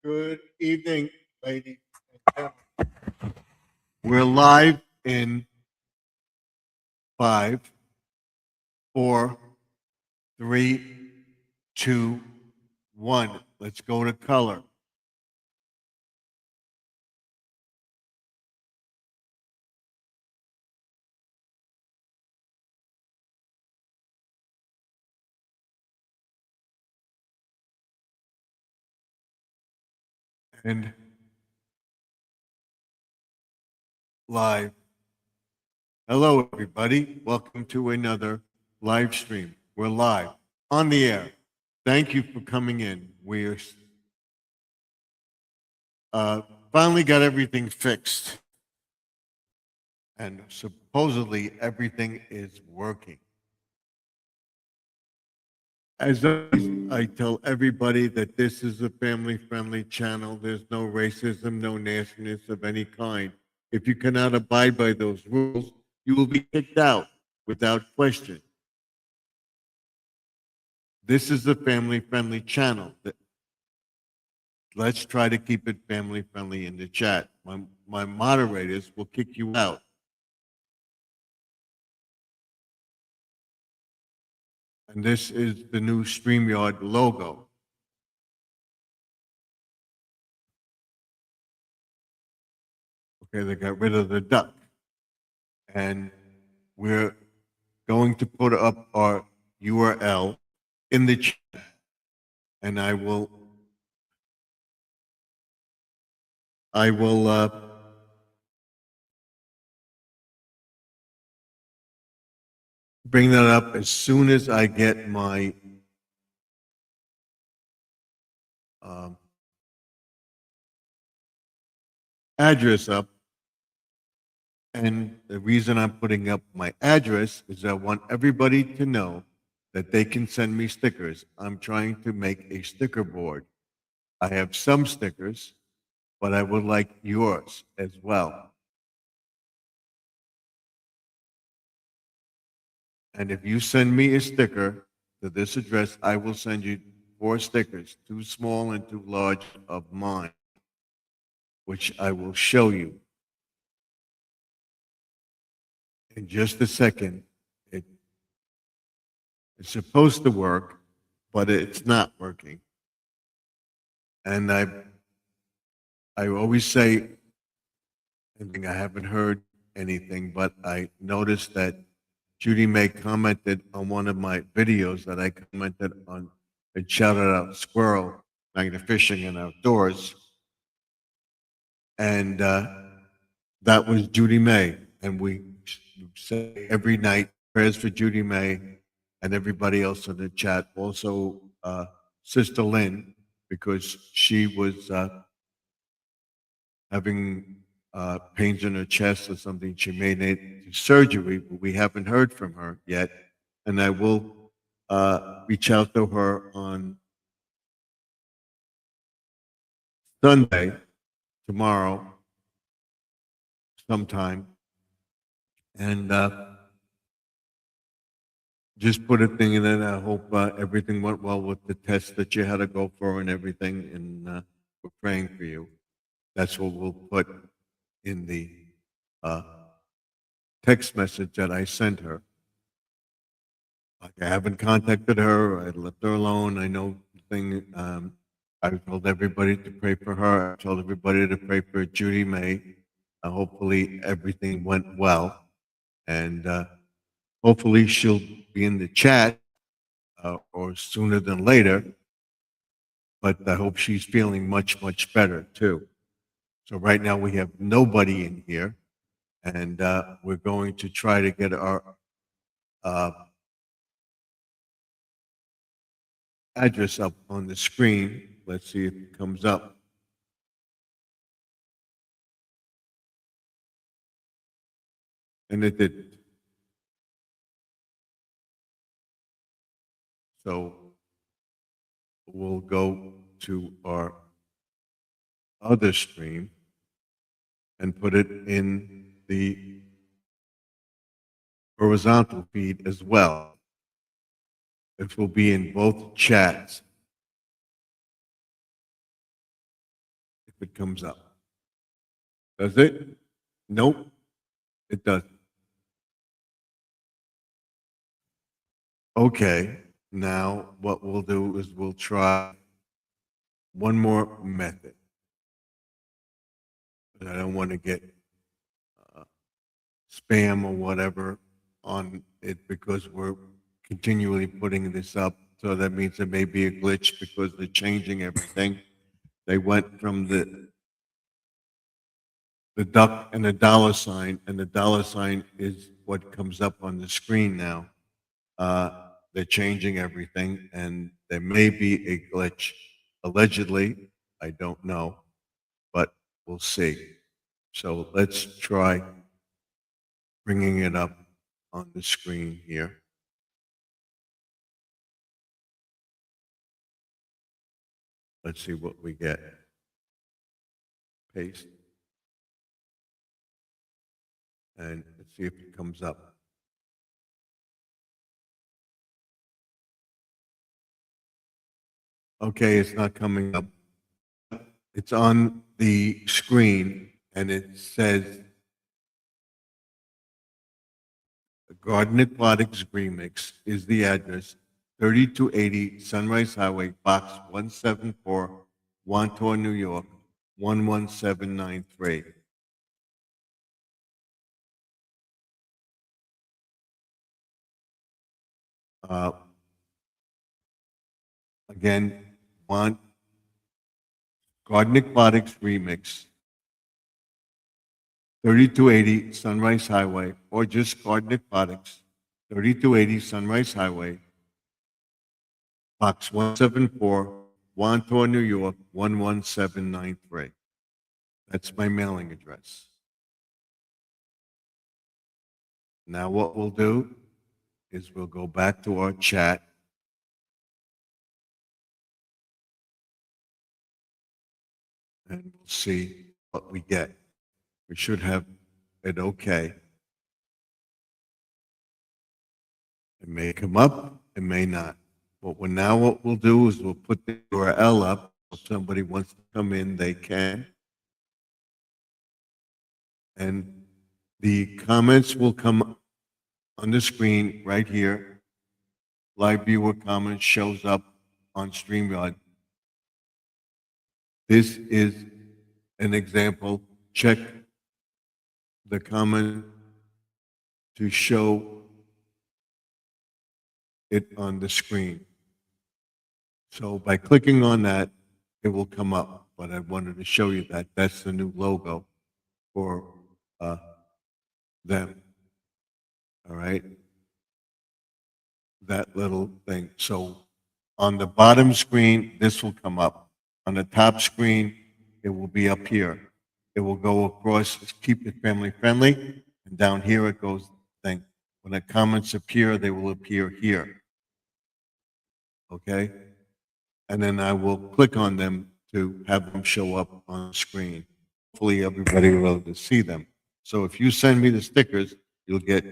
Good evening, ladies and gentlemen. We're live in 5, 4, 3, 2, 1. Let's go to color. And live. Hello, everybody. Welcome to another live stream. We're live on the air. Thank you for coming in. We're finally got everything fixed, and supposedly everything is working. As always, I tell everybody that this is a family-friendly channel. There's no racism, no nastiness of any kind. If you cannot abide by those rules, you will be kicked out without question. This is a family-friendly channel. Let's try to keep it family-friendly in the chat. My moderators will kick you out. And this is the new StreamYard logo. Okay, they got rid of the duck. And we're going to put up our URL in the chat. And I will bring that up as soon as I get my address up. And the reason I'm putting up my address is I want everybody to know that they can send me stickers. I'm trying to make a sticker board. I have some stickers, but I would like yours as well. And if you send me a sticker to this address, I will send you 4 stickers, 2 small and 2 large of mine, which I will show you in just a second. It's supposed to work, but it's not working. And I always say, I haven't heard anything, but I noticed that Judy May commented on one of my videos that I commented on and shouted out squirrel, like the fishing and outdoors. And that was Judy May. And we say every night prayers for Judy May and everybody else in the chat. Also, Sister Lynn, because she was having pains in her chest or something. She may need surgery, but we haven't heard from her yet. And I will reach out to her on Sunday, tomorrow, sometime, and just put a thing in it. I hope everything went well with the test that you had to go for and everything, and we're praying for you. That's what we'll put in the text message that I sent her. Like, I haven't contacted her. I left her alone. I know the thing. I told everybody to pray for her. I told everybody to pray for Judy May. Hopefully everything went well, and hopefully she'll be in the chat or sooner than later. But I hope she's feeling much, much better too. So right now we have nobody in here, and we're going to try to get our address up on the screen. Let's see if it comes up. And it didn't. So we'll go to our other stream and put it in the horizontal feed as well. It will be in both chats. it comes up. Does it? Nope, it doesn't. Okay, now what we'll do is we'll try one more method. But I don't want to get uh, spam or whatever on it because we're continually putting this up. So that means there may be a glitch because they're changing everything. They went from the duck and the dollar sign, and the dollar sign is what comes up on the screen now. They're changing everything, and there may be a glitch. Allegedly, I don't know, but we'll see. So let's try bringing it up on the screen here. Let's see what we get. Paste. And let's see if it comes up. Okay, it's not coming up. It's on the screen and it says Garden Aquatics Remix is the address, 3280 Sunrise Highway, Box 174, Wantor, New York, 11793. Uh, Again, want Garden Aquatics Remix, 3280 Sunrise Highway, or just Garden Aquatics, 3280 Sunrise Highway, Box 174, Wantor, New York, 11793. That's my mailing address. Now what we'll do is we'll go back to our chat. And we'll see what we get. We should have it okay. It may come up, it may not. But now what we'll do is we'll put the URL up. If somebody wants to come in, they can. And the comments will come on the screen right here. Live viewer comments shows up on StreamYard. This is an example. Check the comment to show it on the screen. So by clicking on that, it will come up. But I wanted to show you that that's the new logo for them. All right. That little thing. So on the bottom screen, this will come up. On the top screen, it will be up here. It will go across, keep it family friendly. And down here it goes thing. When the comments appear, they will appear here. Okay? And then I will click on them to have them show up on the screen. Hopefully everybody will be able to see them. So if you send me the stickers, you'll get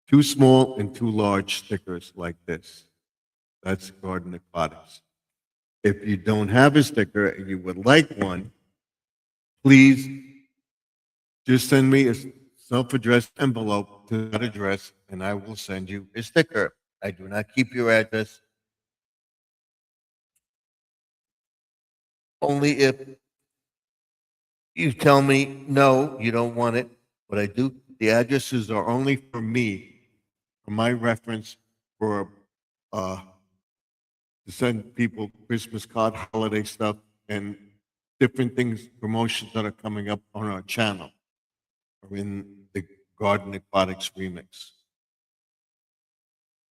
2 small and 2 large stickers like this. That's Garden Aquatics. If you don't have a sticker and you would like one, please just send me a self-addressed envelope to that address and I will send you a sticker. I do not keep your address. Only if you tell me, no, you don't want it. But I do, the addresses are only for me, for my reference, for to send people Christmas card, holiday stuff, and different things, promotions that are coming up on our channel or in the Garden Aquatics Remix.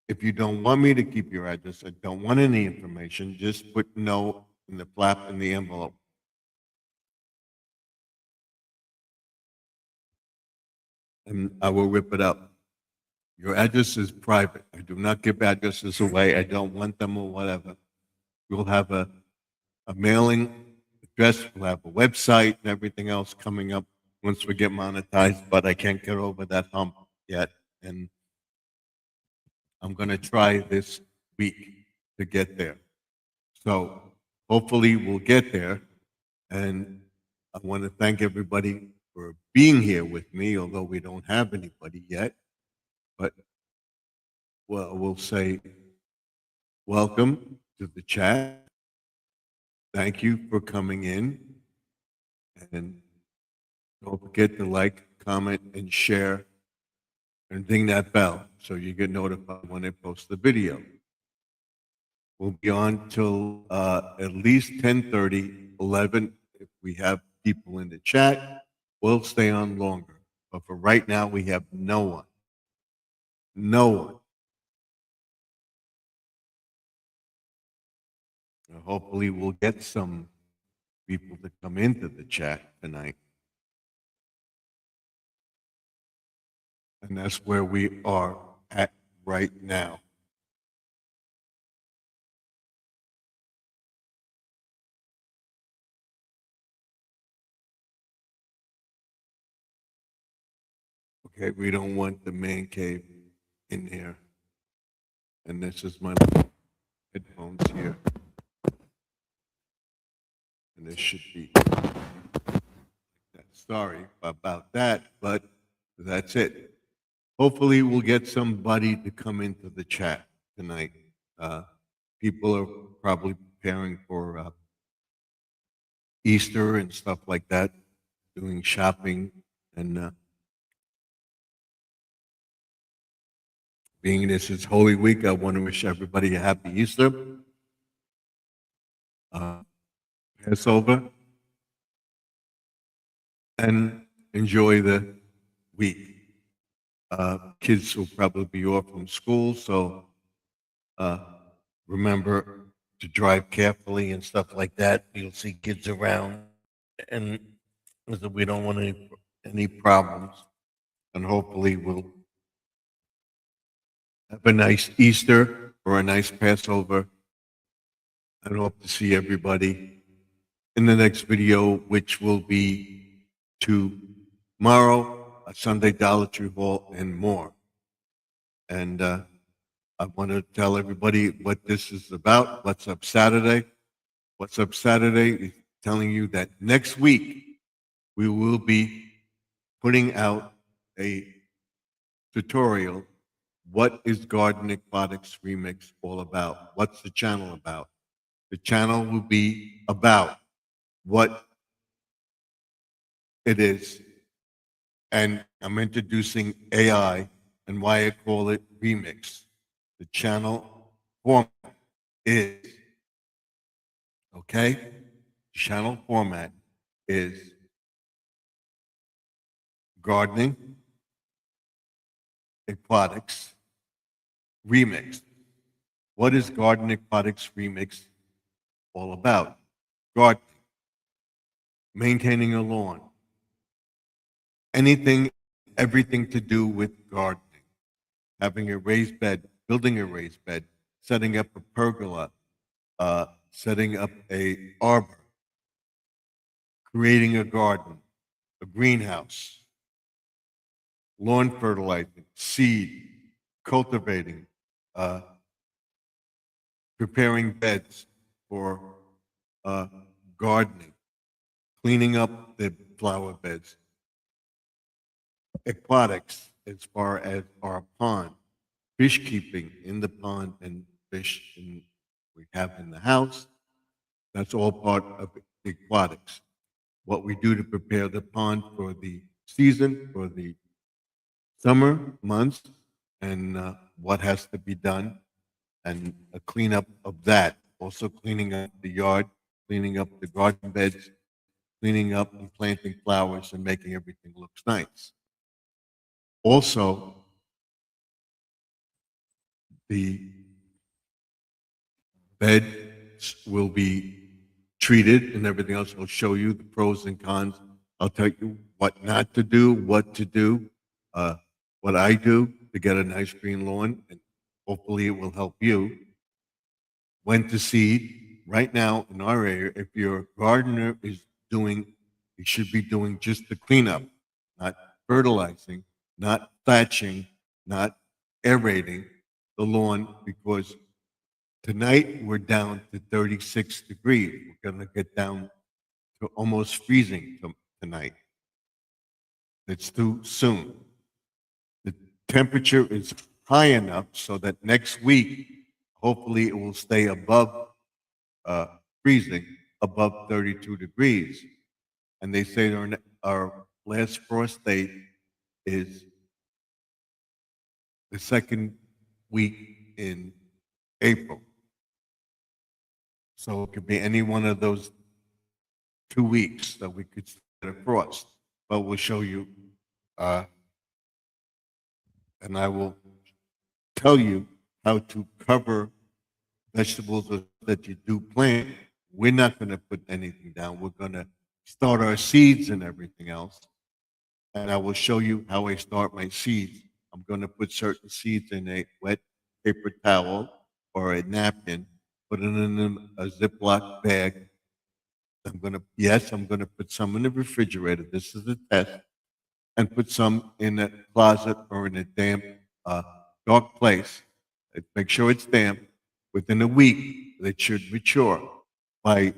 If you don't want me to keep your address, I don't want any information, just put no in the flap in the envelope. And I will rip it up. Your address is private. I do not give addresses away. I don't want them or whatever. We'll have a mailing address, we'll have a website and everything else coming up once we get monetized, but I can't get over that hump yet. And I'm going to try this week to get there. So hopefully we'll get there. And I want to thank everybody for being here with me, although we don't have anybody yet. But well, we'll say welcome to the chat. Thank you for coming in. And don't forget to like, comment, and share, and ding that bell so you get notified when I post the video. We'll be on till at least 10:30, 11. If we have people in the chat, we'll stay on longer. But for right now, we have no one. No one. Hopefully, we'll get some people to come into the chat tonight. And that's where we are at right now. Okay, we don't want the man cave in here. And this is my headphones here. And this should be. Sorry about that, but that's it. Hopefully, we'll get somebody to come into the chat tonight. People are probably preparing for Easter and stuff like that, doing shopping, and being this is Holy Week, I want to wish everybody a happy Easter, Passover, and enjoy the week. Kids will probably be off from school, so remember to drive carefully and stuff like that. You'll see kids around, and we don't want any problems. And hopefully, we'll have a nice Easter or a nice Passover. And hope to see everybody in the next video, which will be tomorrow, a Sunday Dollar Tree Haul, and more. And I want to tell everybody what this is about. What's Up Saturday? What's Up Saturday is telling you that next week we will be putting out a tutorial. What is Garden Aquatics Remix all about? What's the channel about? The channel will be about what it is. And I'm introducing AI and why I call it Remix. The channel format is, okay? The channel format is gardening, aquatics, remix. What is Garden Aquatics Remix all about? Gardening, maintaining a lawn, anything, everything to do with gardening. Having a raised bed, building a raised bed, setting up a pergola, setting up a arbor, creating a garden, a greenhouse, lawn fertilizing, seed, cultivating, preparing beds for gardening, cleaning up the flower beds, aquatics as far as our pond, fish keeping in the pond and fish we have in the house. That's all part of aquatics. What we do to prepare the pond for the season, for the summer months, and what has to be done, and a cleanup of that. Also cleaning up the yard, cleaning up the garden beds, cleaning up and planting flowers and making everything look nice. Also, the beds will be treated and everything else. I'll show you the pros and cons. I'll tell you what not to do, what to do, what I do to get a nice green lawn, and hopefully it will help you. When to seed. Right now in our area, if your gardener is doing, he should be doing just the cleanup, not fertilizing, not thatching, not aerating the lawn, because Tonight, we're down to 36 degrees. We're going to get down to almost freezing tonight. It's too soon. The temperature is high enough so that next week, hopefully, it will stay above uh, freezing, above 32 degrees. And they say our last frost date is the second week in April. So it could be any one of those 2 weeks that we could get a frost. But we'll show you, and I will tell you how to cover vegetables that you do plant. We're not going to put anything down. We're going to start our seeds and everything else. And I will show you how I start my seeds. I'm going to put certain seeds in a wet paper towel or a napkin, put it in a Ziploc bag. I'm going to put some in the refrigerator. This is a test. And put some in a closet or in a damp, dark place. Make sure it's damp. Within a week, it should mature. By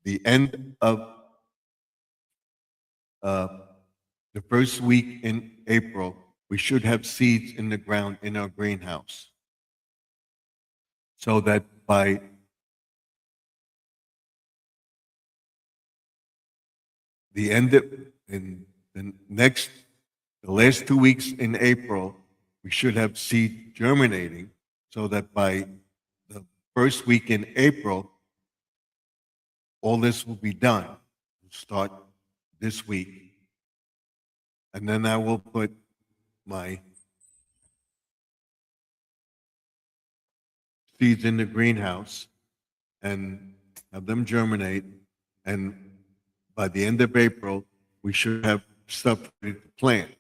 the end of the first week in April, we should have seeds in the ground in our greenhouse. So that by the end of the last 2 weeks in April, we should have seed germinating so that by the first week in April, all this will be done. We'll start this week. And then I will put my seeds in the greenhouse and have them germinate. And by the end of April, we should have stuff ready to plant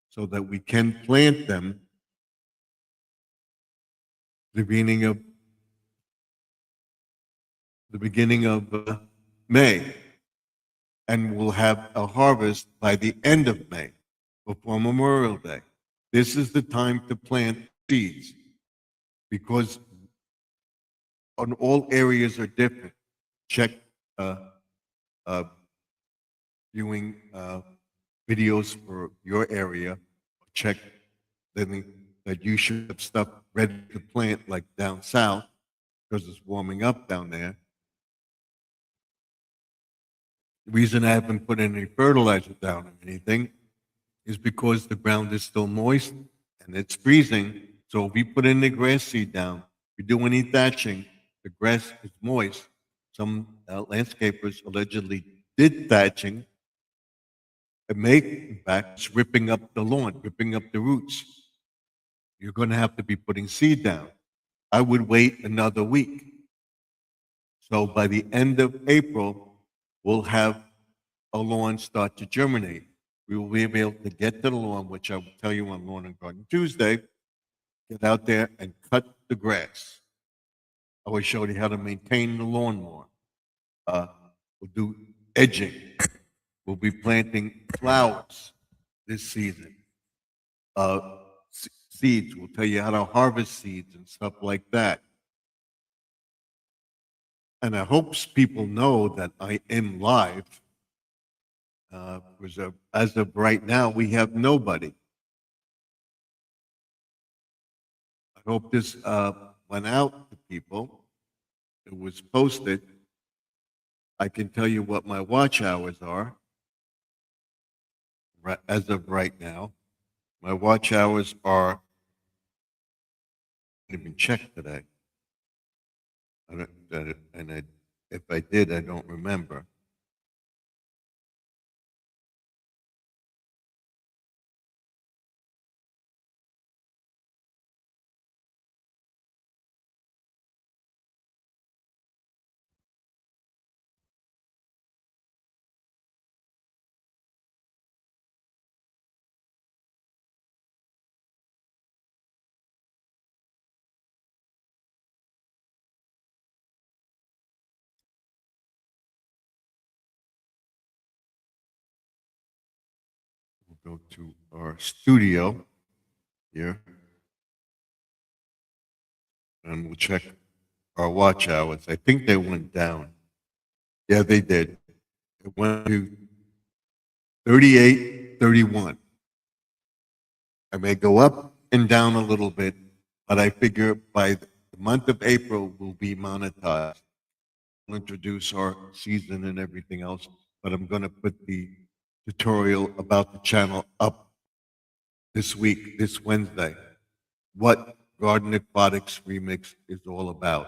so that we can plant them the beginning of May. And we'll have a harvest by the end of May, before Memorial Day. This is the time to plant seeds because on all areas are different. Check viewing videos for your area. Check that you should have stuff ready to plant like down south because it's warming up down there. The reason I haven't put any fertilizer down or anything is because the ground is still moist and it's freezing. So if we put in the grass seed down, if we do any thatching, the grass is moist. Some landscapers allegedly did thatching. In fact, it's ripping up the lawn, ripping up the roots. You're going to have to be putting seed down. I would wait another week. So by the end of April, we'll have a lawn start to germinate. We will be able to get to the lawn, which I will tell you on Lawn and Garden Tuesday. Get out there and cut the grass. I will show you how to maintain the lawn more. We'll do edging. We'll be planting flowers this season. Seeds. We'll tell you how to harvest seeds and stuff like that. And I hope people know that I am live. Because as of right now, we have nobody. I hope this went out to people. It was posted. I can tell you what my watch hours are as of right now. My watch hours are, I didn't even check today. If I did, I don't remember. We'll go to our studio here. And we'll check our watch hours. I think they went down. Yeah, they did. It went to 38, 31. I may go up and down a little bit, but I figure by the month of April we'll be monetized. We'll introduce our season and everything else, but I'm going to put the tutorial about the channel up this week, this Wednesday. What Garden Aquatics Remix is all about.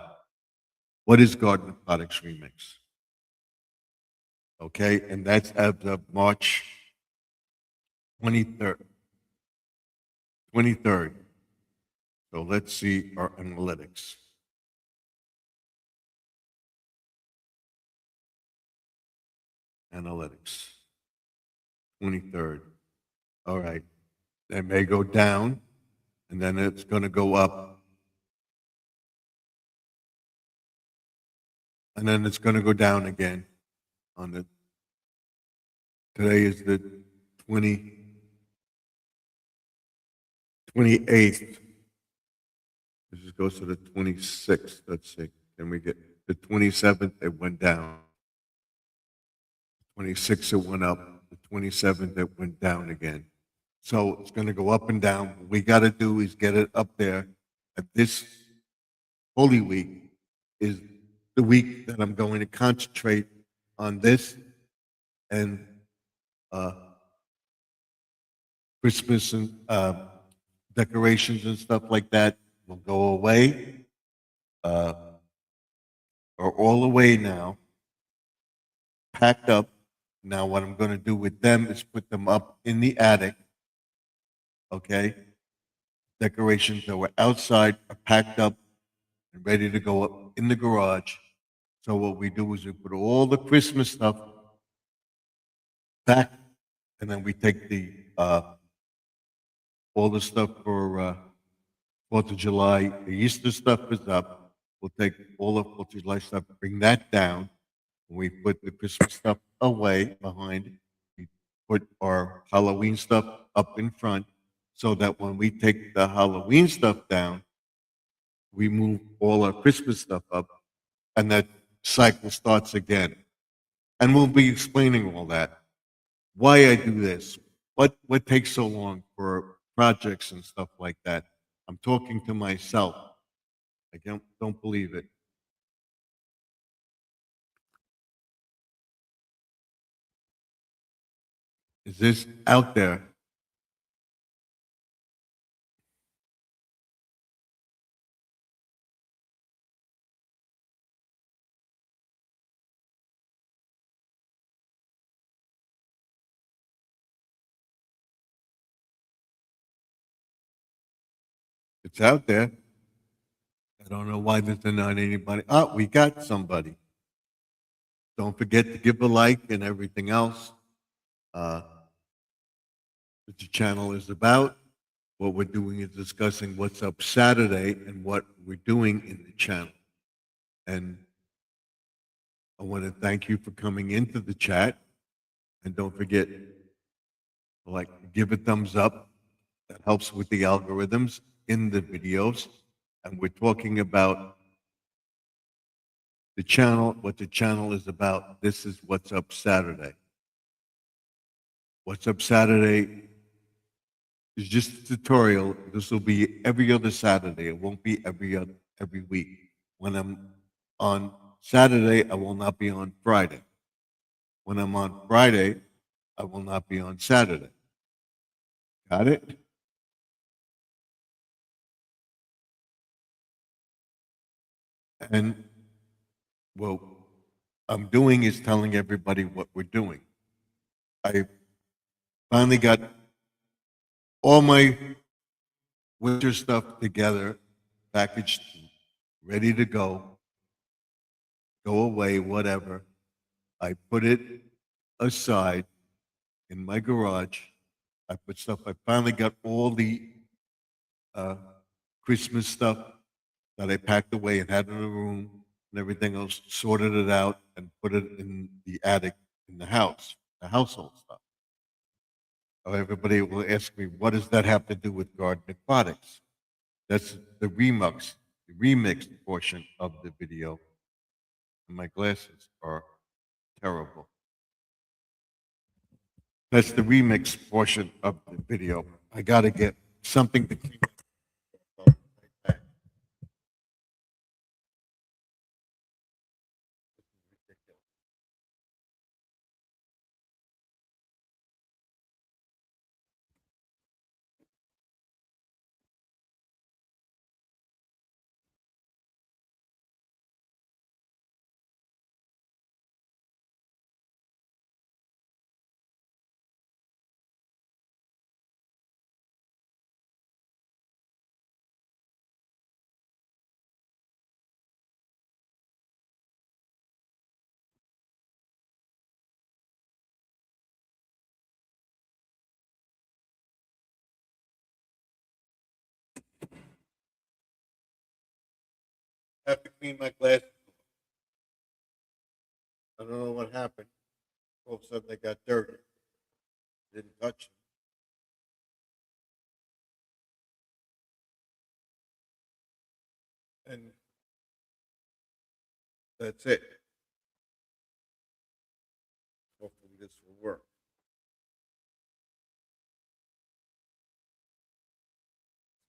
What is Garden Aquatics Remix? Okay, and that's as of March 23rd. 23rd. So let's see our analytics. Analytics. 23rd. All right. It may go down, and then it's going to go up. And then it's going to go down again on the, today is the 28th. This goes to the 26th. Let's see. Can we get the 27th? It went down. 26th, it went up. The 27th, it went down again. So it's going to go up and down. What we got to do is get it up there. At this Holy Week is the week that I'm going to concentrate on this and Christmas and decorations and stuff like that will go away, are all away now, packed up. Now what I'm going to do with them is put them up in the attic, okay? Decorations that were outside are packed up and ready to go up in the garage. So what we do is we put all the Christmas stuff back, and then we take the all the stuff for 4th of July. The Easter stuff is up. We'll take all the 4th of July stuff, bring that down. We put the Christmas stuff away behind. We put our Halloween stuff up in front so that when we take the Halloween stuff down, we move all our Christmas stuff up, and that cycle starts again. And we'll be explaining all that. Why I do this, what takes so long for projects and stuff like that. I'm talking to myself. I don't believe it. Is this out there? It's out there. I don't know why there's not anybody. Oh, we got somebody. Don't forget to give a like and everything else. What the channel is about. What we're doing is discussing what's up Saturday and what we're doing in the channel. And I want to thank you for coming into the chat. And don't forget, like, give a thumbs up. That helps with the algorithms in the videos. And we're talking about the channel, what the channel is about. This is What's Up Saturday. What's Up Saturday is just a tutorial. This will be every other Saturday. It won't be every week. When I'm on Saturday, I will not be on Friday. When I'm on Friday, I will not be on Saturday. Got it? And what I'm doing is telling everybody what we're doing. I finally got all my winter stuff together, packaged, ready to go away, whatever. I put it aside in my garage. I put stuff, I finally got all the Christmas stuff that I packed away and had in the room and everything else, sorted it out and put it in the attic in the house, the household stuff. Everybody will ask me, what does that have to do with Garden Aquatics? That's the Remux. the remixed portion of the video. And my glasses are terrible. That's the remix portion of the video. I got to get something to clean up. I have to clean my glasses. I don't know what happened. All of a sudden they got dirty. Didn't touch them. And that's it. Hopefully this will work.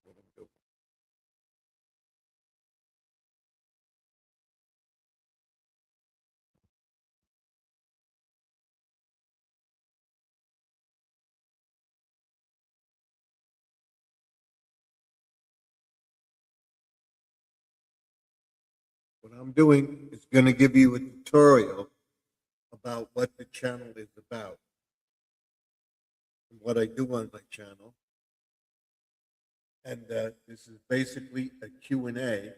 That's what I'm doing. What I'm doing is going to give you a tutorial about what the channel is about and what I do on my channel. And this is basically a Q&A.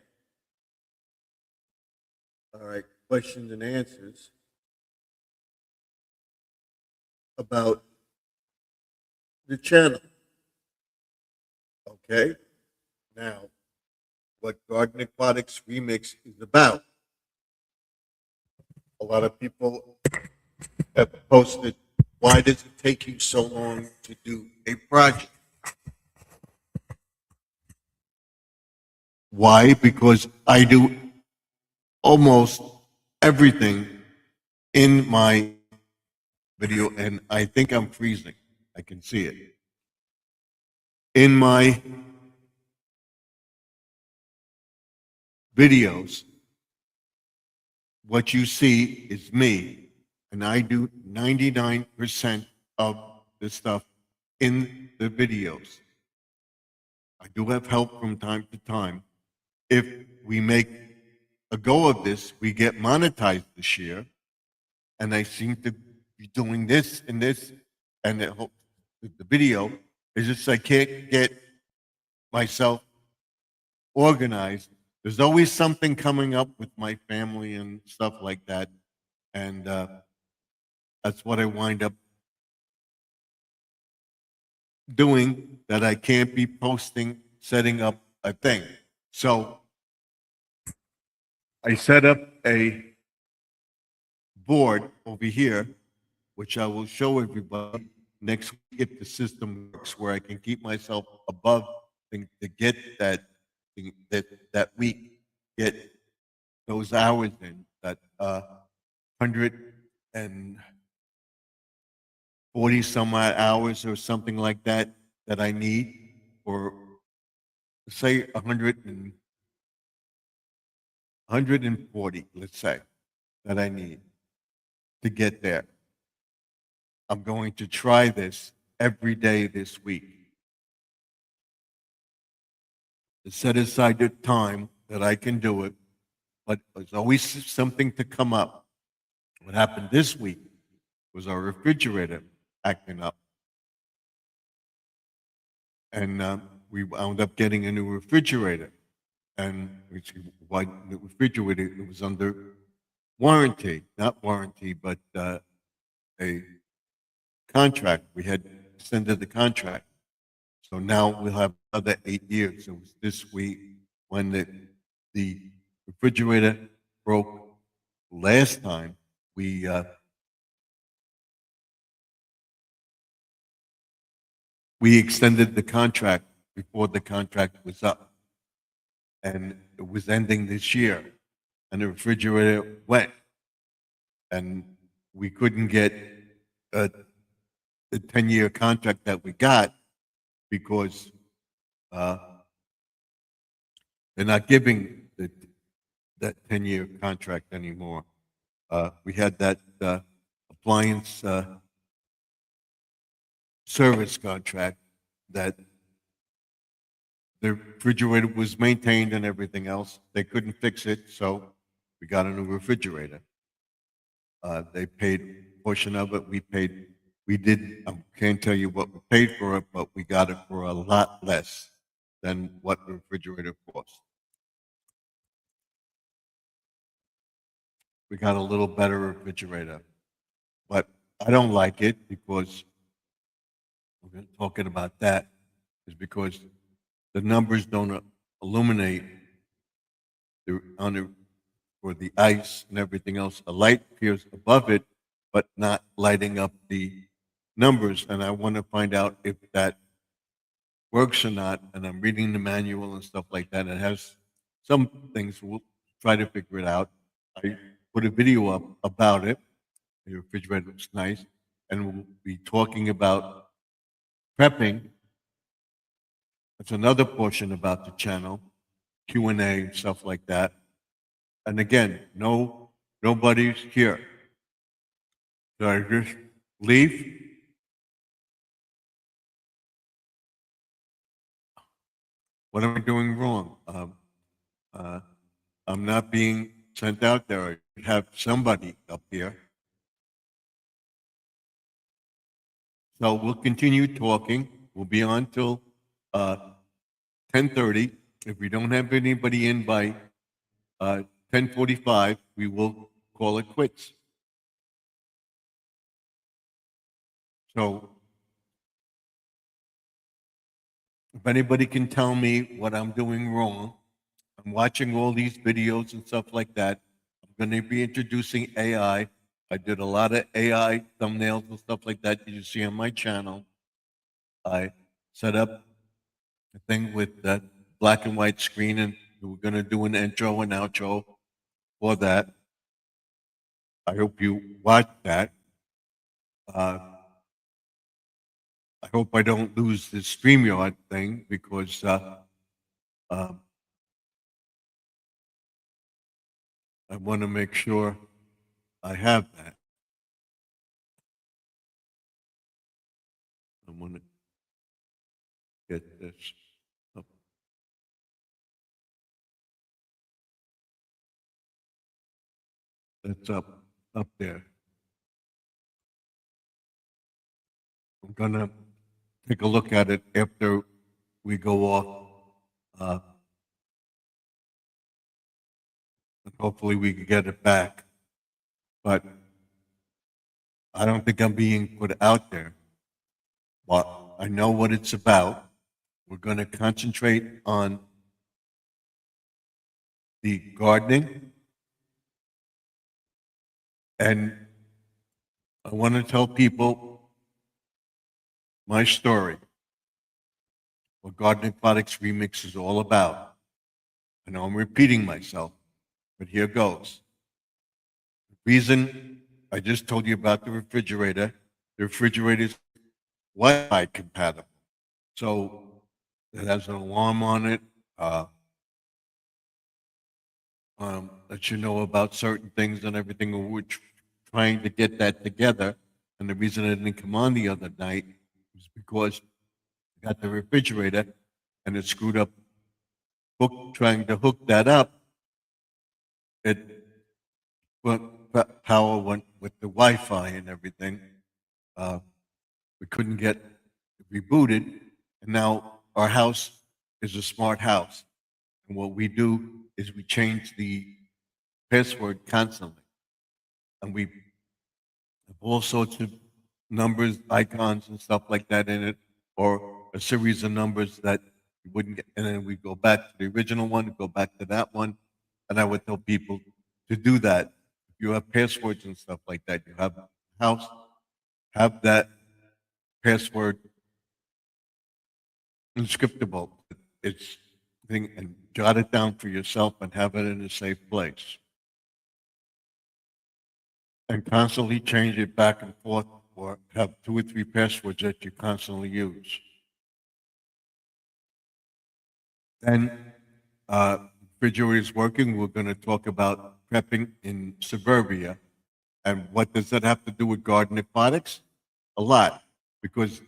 All right, questions and answers about the channel. Okay, now what Garden Aquatics Remix is about. A lot of people have posted, why does it take you so long to do a project? Why? Because I do almost everything in my video, and I think I'm freezing. I can see it. In my videos, what you see is me, and I do 99% of the stuff in the videos. I do have help from time to time. If we make a go of this, we get monetized this year, and I seem to be doing this and this, and the video is just I can't get myself organized. There's always something coming up with my family and stuff like that, and that's what I wind up doing, that I can't be posting, setting up a thing. So I set up a board over here, which I will show everybody next week if the system works, where I can keep myself above to get that that week, get those hours in, that 140 some odd hours or something like that that I need, or say 140, let's say, that I need to get there. I'm going to try this every day this week. To set aside the time that I can do it, but there's always something to come up. What happened this week was our refrigerator acting up. And we wound up getting a new refrigerator. And why the refrigerator, it was under warranty, not warranty, but a contract. We had extended the contract. So now we'll have another 8 years. It was this week when the refrigerator broke last time. We extended the contract before the contract was up. And it was ending this year, and the refrigerator went, and we couldn't get uh, the 10-year contract that we got because uh, they're not giving that 10-year contract anymore. We had that appliance service contract that the refrigerator was maintained and everything else. They couldn't fix it, so we got a new refrigerator. They paid a portion of it. We did, I can't tell you what we paid for it, but we got it for a lot less than what the refrigerator cost. We got a little better refrigerator, but I don't like it because we're talking about that is because the numbers don't illuminate for the ice and everything else. A light appears above it, but not lighting up the numbers. And I want to find out if that works or not. And I'm reading the manual and stuff like that. It has some things. We'll try to figure it out. I put a video up about it. The refrigerator looks nice. And we'll be talking about prepping. That's another portion about the channel, Q&A, stuff like that. And again, nobody's here. So I just leave. What am I doing wrong? I'm not being sent out there. I have somebody up here. So we'll continue talking. We'll be on till 10:30. If we don't have anybody in by 10:45, we will call it quits. So if anybody can tell me what I'm doing wrong, I'm watching all these videos and stuff like that. I'm going to be introducing AI. I did a lot of AI thumbnails and stuff like that you see on my channel. I set up a thing with that black and white screen, and we're going to do an intro and outro for that. I hope you watch that. I hope I don't lose the StreamYard thing because I want to make sure I have that. I want to get this up. That's up there. I'm gonna take a look at it after we go off. And hopefully we can get it back. But I don't think I'm being put out there. But I know what it's about. We're going to concentrate on the gardening. And I want to tell people my story, what Gardening Products Remix is all about. I know I'm repeating myself, but here goes. The reason I just told you about the refrigerator is Wi-Fi compatible. So it has an alarm on it. Let you know about certain things and everything. We're trying to get that together. And the reason I didn't come on the other night was because I got the refrigerator and it screwed up. Trying to hook that up, power went with the Wi-Fi and everything. We couldn't get it rebooted, and now our house is a smart house. And what we do is we change the password constantly, and we have all sorts of numbers, icons, and stuff like that in it, or a series of numbers that you wouldn't get, and then we go back to the original one, go back to that one, and I would tell people to do that. If you have passwords and stuff like that, you have a house, have that password inscriptable. It's thing and jot it down for yourself and have it in a safe place. And constantly change it back and forth, or have 2 or 3 passwords that you constantly use. Then, refrigerator is working. We're going to talk about prepping in suburbia. And what does that have to do with garden aquatics? A lot, because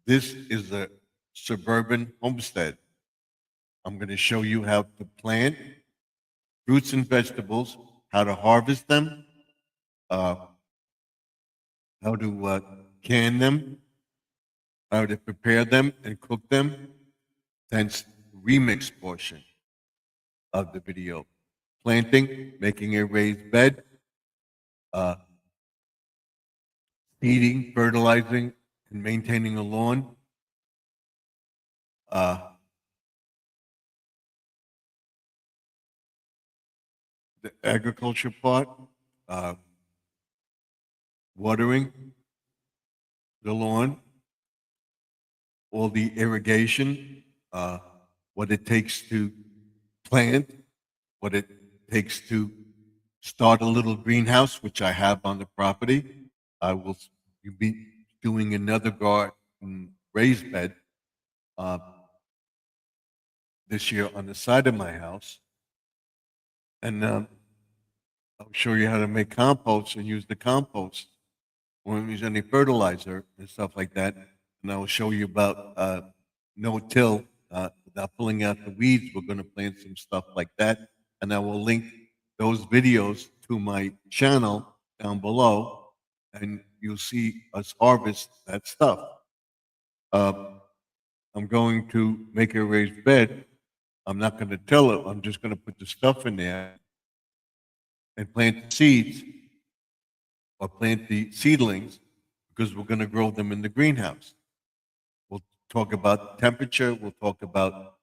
this is a suburban homestead. I'm going to show you how to plant fruits and vegetables, how to harvest them, uh, how to can them, how to prepare them and cook them. Hence, remix portion of the video. Planting, making a raised bed, uh, seeding, fertilizing, and maintaining a lawn. The agriculture part, uh, watering the lawn, all the irrigation, what it takes to plant, what it takes to start a little greenhouse, which I have on the property. I will be doing another garden raised bed uh, this year on the side of my house. And I'll show you how to make compost and use the compost. Won't use any fertilizer and stuff like that. And I will show you about no-till, without pulling out the weeds. We're going to plant some stuff like that. And I will link those videos to my channel down below, and you'll see us harvest that stuff. I'm going to make a raised bed. I'm not going to till it. I'm just going to put the stuff in there and plant the seeds, or plant the seedlings, because we're going to grow them in the greenhouse. We'll talk about temperature. We'll talk about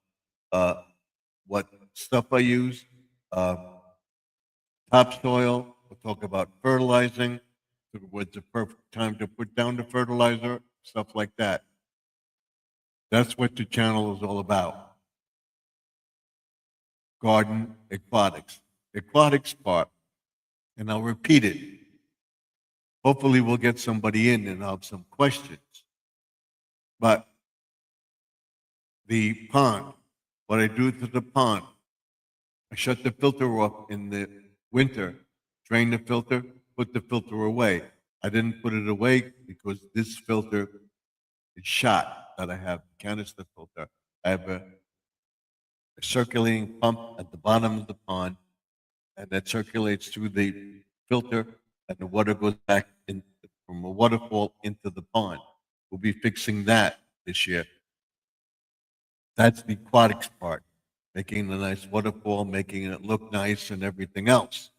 what stuff I use, topsoil. We'll talk about fertilizing, what's the perfect time to put down the fertilizer, stuff like that. That's what the channel is all about. Garden aquatics. Aquatics part, and I'll repeat it. Hopefully we'll get somebody in and I'll have some questions. But the pond, what I do to the pond, I shut the filter off in the winter, drain the filter, put the filter away. I didn't put it away because this filter is shot that I have, canister filter. I have a circulating pump at the bottom of the pond, and that circulates through the filter, and the water goes back in from a waterfall into the pond. We'll be fixing that this year. That's the aquatics part, making the nice waterfall, making it look nice and everything else.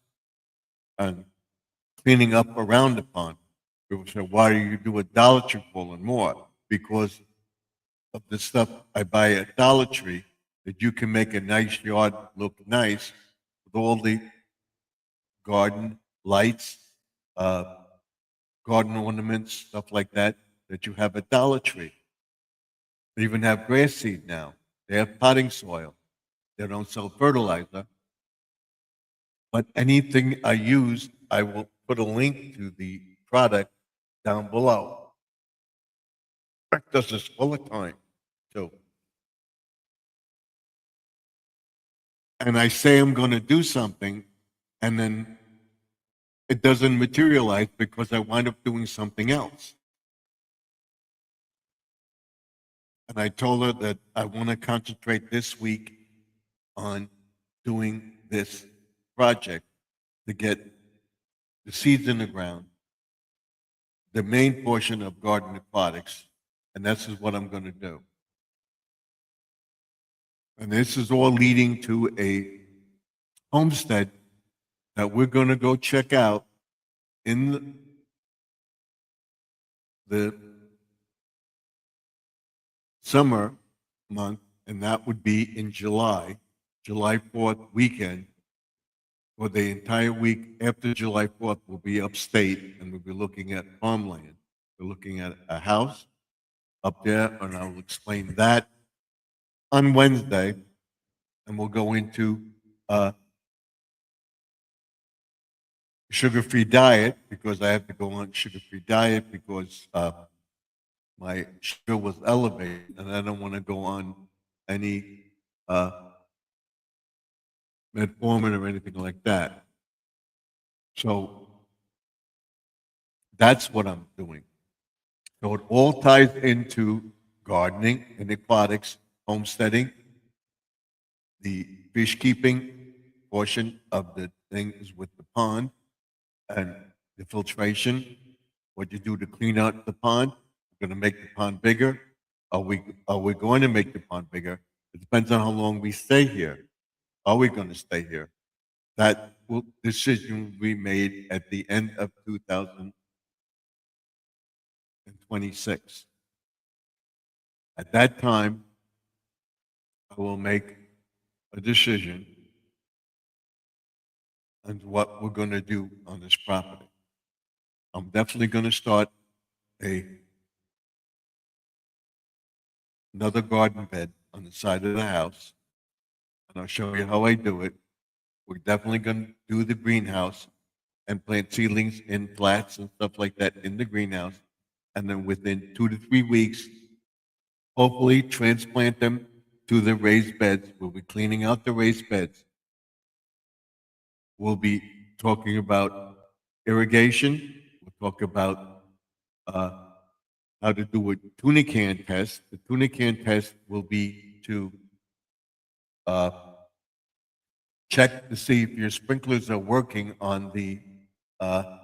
And cleaning up around the pond. People say, why do you do a Dollar Tree pool and more? Because of the stuff I buy at Dollar Tree, that you can make a nice yard look nice with all the garden lights, garden ornaments, stuff like that, that you have at Dollar Tree. They even have grass seed now. They have potting soil. They don't sell fertilizer. But anything I use, I will put a link to the product down below. Rick does this all the time, too. And I say I'm going to do something, and then it doesn't materialize because I wind up doing something else. And I told her that I want to concentrate this week on doing this project to get the seeds in the ground, the main portion of garden aquatics, and this is what I'm going to do. And this is all leading to a homestead that we're going to go check out in the summer month, and that would be in July 4th weekend. For the entire week after July 4th, we'll be upstate, and we'll be looking at farmland. We're looking at a house up there, and I'll explain that on Wednesday. and we'll go into sugar-free diet, because I have to go on sugar-free diet because my sugar was elevated, and I don't want to go on any metformin or anything like that. So that's what I'm doing. So it all ties into gardening and aquatics, homesteading, the fish keeping portion of the thing is with the pond, and the filtration, what you do to clean out the pond. We're going to make the pond bigger. Are we going to make the pond bigger? It depends on how long we stay here. Are we going to stay here? That decision will be made at the end of 2026. At that time, I will make a decision on what we're going to do on this property. I'm definitely going to start another garden bed on the side of the house, and I'll show you how I do it. We're definitely going to do the greenhouse and plant seedlings in flats and stuff like that in the greenhouse, and then within 2 to 3 weeks, hopefully transplant them to the raised beds. We'll be cleaning out the raised beds. We'll be talking about irrigation. We'll talk about how to do a tuna can test. The tuna can test will be to check to see if your sprinklers are working on the uh,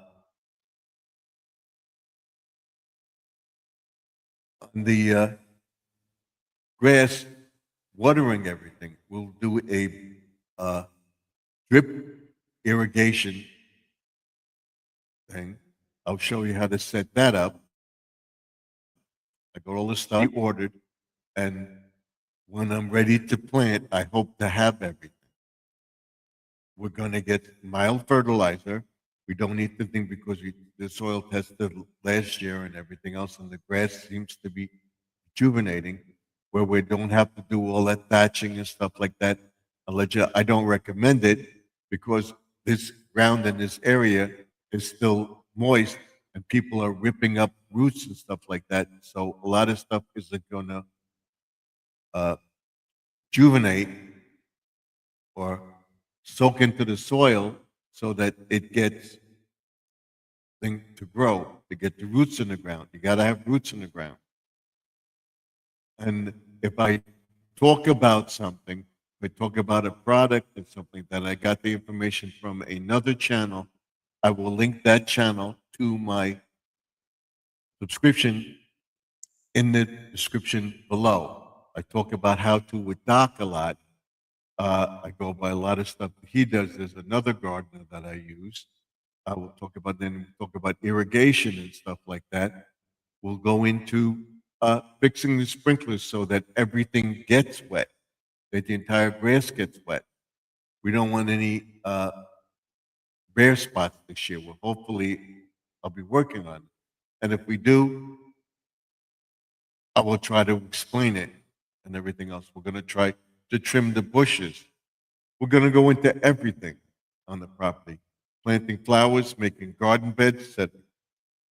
grass, watering everything. We'll do a drip irrigation thing. I'll show you how to set that up. I got all the stuff ordered, and when I'm ready to plant, I hope to have everything. We're going to get mild fertilizer. We don't need the thing because the soil tested last year and everything else, and the grass seems to be rejuvenating, where we don't have to do all that thatching and stuff like that. I don't recommend it because this ground in this area is still moist and people are ripping up roots and stuff like that. So a lot of stuff isn't going to rejuvenate or soak into the soil so that it gets thing to grow, to get the roots in the ground. You got to have roots in the ground. And if I talk about something, if I talk about a product or something that I got the information from another channel, I will link that channel to my subscription in the description below. I talk about how to with Doc a lot. I go by a lot of stuff he does. There's another gardener that I use. I will talk about irrigation and stuff like that. We'll go into fixing the sprinklers so that everything gets wet, that the entire grass gets wet. We don't want any bare spots this year. Well, hopefully, I'll be working on it. And if we do, I will try to explain it and everything else. We're going to try to trim the bushes. We're going to go into everything on the property. Planting flowers, making garden beds,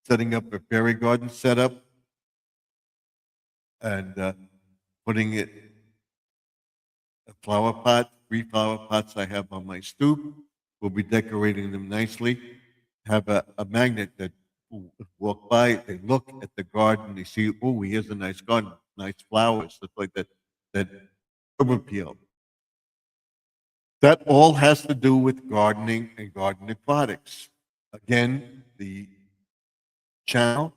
setting up a fairy garden setup, and putting it a flower pot, 3 flower pots I have on my stoop. We'll be decorating them nicely. Have a magnet that walk by, they look at the garden, they see, oh, here's a nice garden, nice flowers, stuff like that, that curb appeal. That all has to do with gardening and garden aquatics. Again, the channel,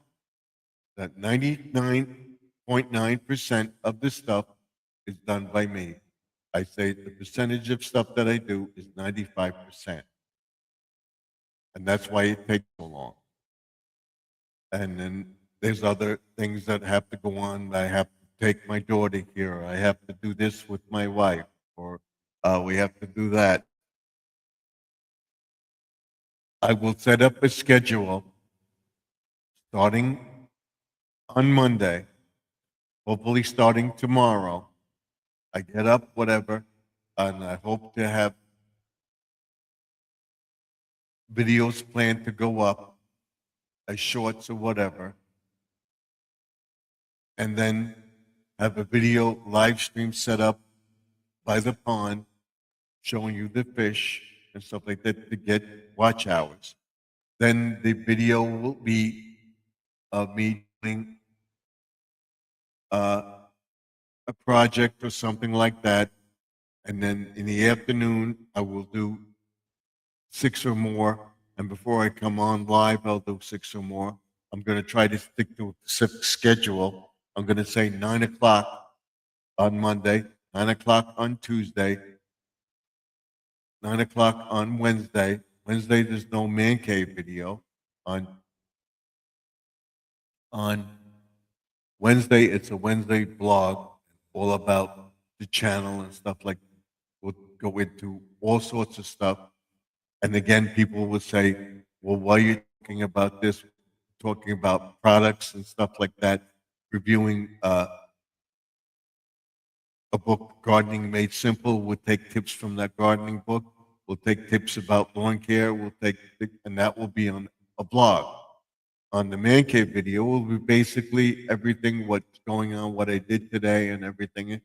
that 99.9% of the stuff is done by me. I say the percentage of stuff that I do is 95%. And that's why it takes so long. And then there's other things that have to go on. I have to take my daughter here. I have to do this with my wife, or we have to do that. I will set up a schedule starting on Monday, hopefully starting tomorrow. I get up, whatever. and I hope to have videos planned to go up, as shorts or whatever, and then have a video live stream set up by the pond showing you the fish and stuff like that to get watch hours. Then the video will be of me doing uh, a project or something like that. And then in the afternoon, I will do 6 or more. And before I come on live, I'll do 6 or more. I'm going to try to stick to a specific schedule. I'm going to say 9 o'clock on Monday, 9 o'clock on Tuesday, 9 o'clock on Wednesday. Wednesday, there's no man cave video. On Wednesday, it's a Wednesday blog all about the channel and stuff like that. We'll go into all sorts of stuff. And again, people will say, well, why are you talking about this? Talking about products and stuff like that, reviewing a book, Gardening Made Simple. We'll take tips from that gardening book. We'll take tips about lawn care. And that will be on a blog. On the man cave video will be basically everything, what's going on, what I did today and everything.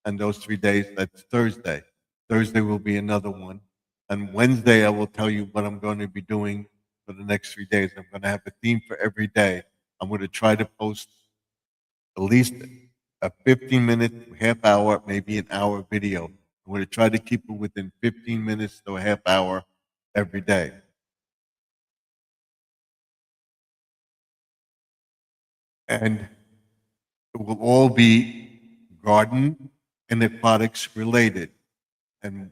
And those 3 days, that's Thursday. Thursday will be another one. And Wednesday, I will tell you what I'm going to be doing for the next 3 days. I'm going to have a theme for every day. I'm going to try to post at least a 15-minute, half hour, maybe an hour video. I'm going to try to keep it within 15 minutes to a half hour every day. And it will all be garden and aquatics related. And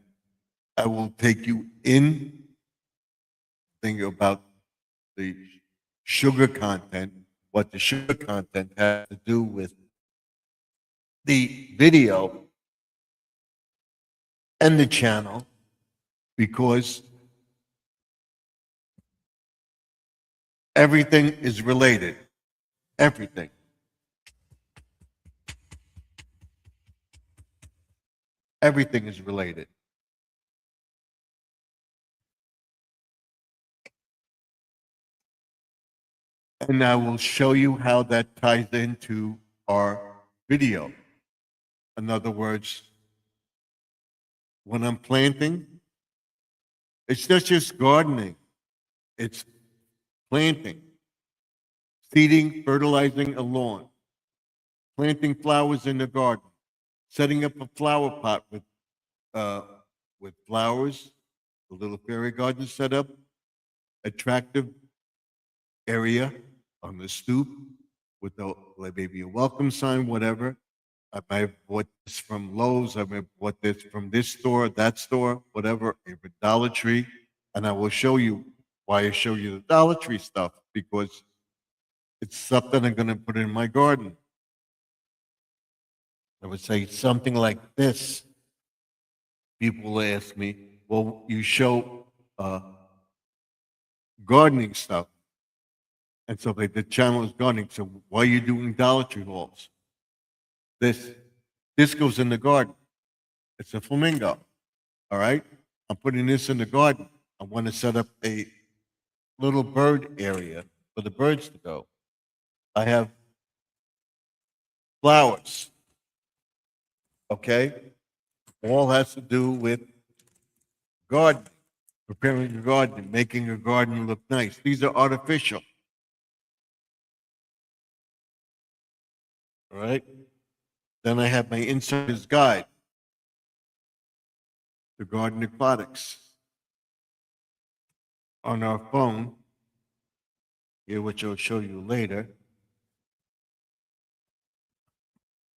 I will take you in, think about the sugar content, what the sugar content has to do with the video and the channel, because everything is related. Everything. Everything is related. And I will show you how that ties into our video. In other words, when I'm planting, it's not just gardening, it's planting, seeding, fertilizing a lawn, planting flowers in the garden, setting up a flower pot with flowers, a little fairy garden set up, attractive area on the stoop with like maybe a welcome sign, whatever. I might have bought this from Lowe's. I might have bought this from this store, that store, whatever, a Dollar Tree. And I will show you why I show you the Dollar Tree stuff, because it's something I'm going to put in my garden. I would say something like this. People will ask me, well, you show gardening stuff. And so the channel is gardening. So why are you doing Dollar Tree hauls? This goes in the garden. It's a flamingo. All right? I'm putting this in the garden. I want to set up a little bird area for the birds to go. I have flowers. Okay? All has to do with gardening, preparing a garden, making a garden look nice. These are artificial. All right? Then I have my insider's guide, the garden aquatics. On our phone, here, which I'll show you later,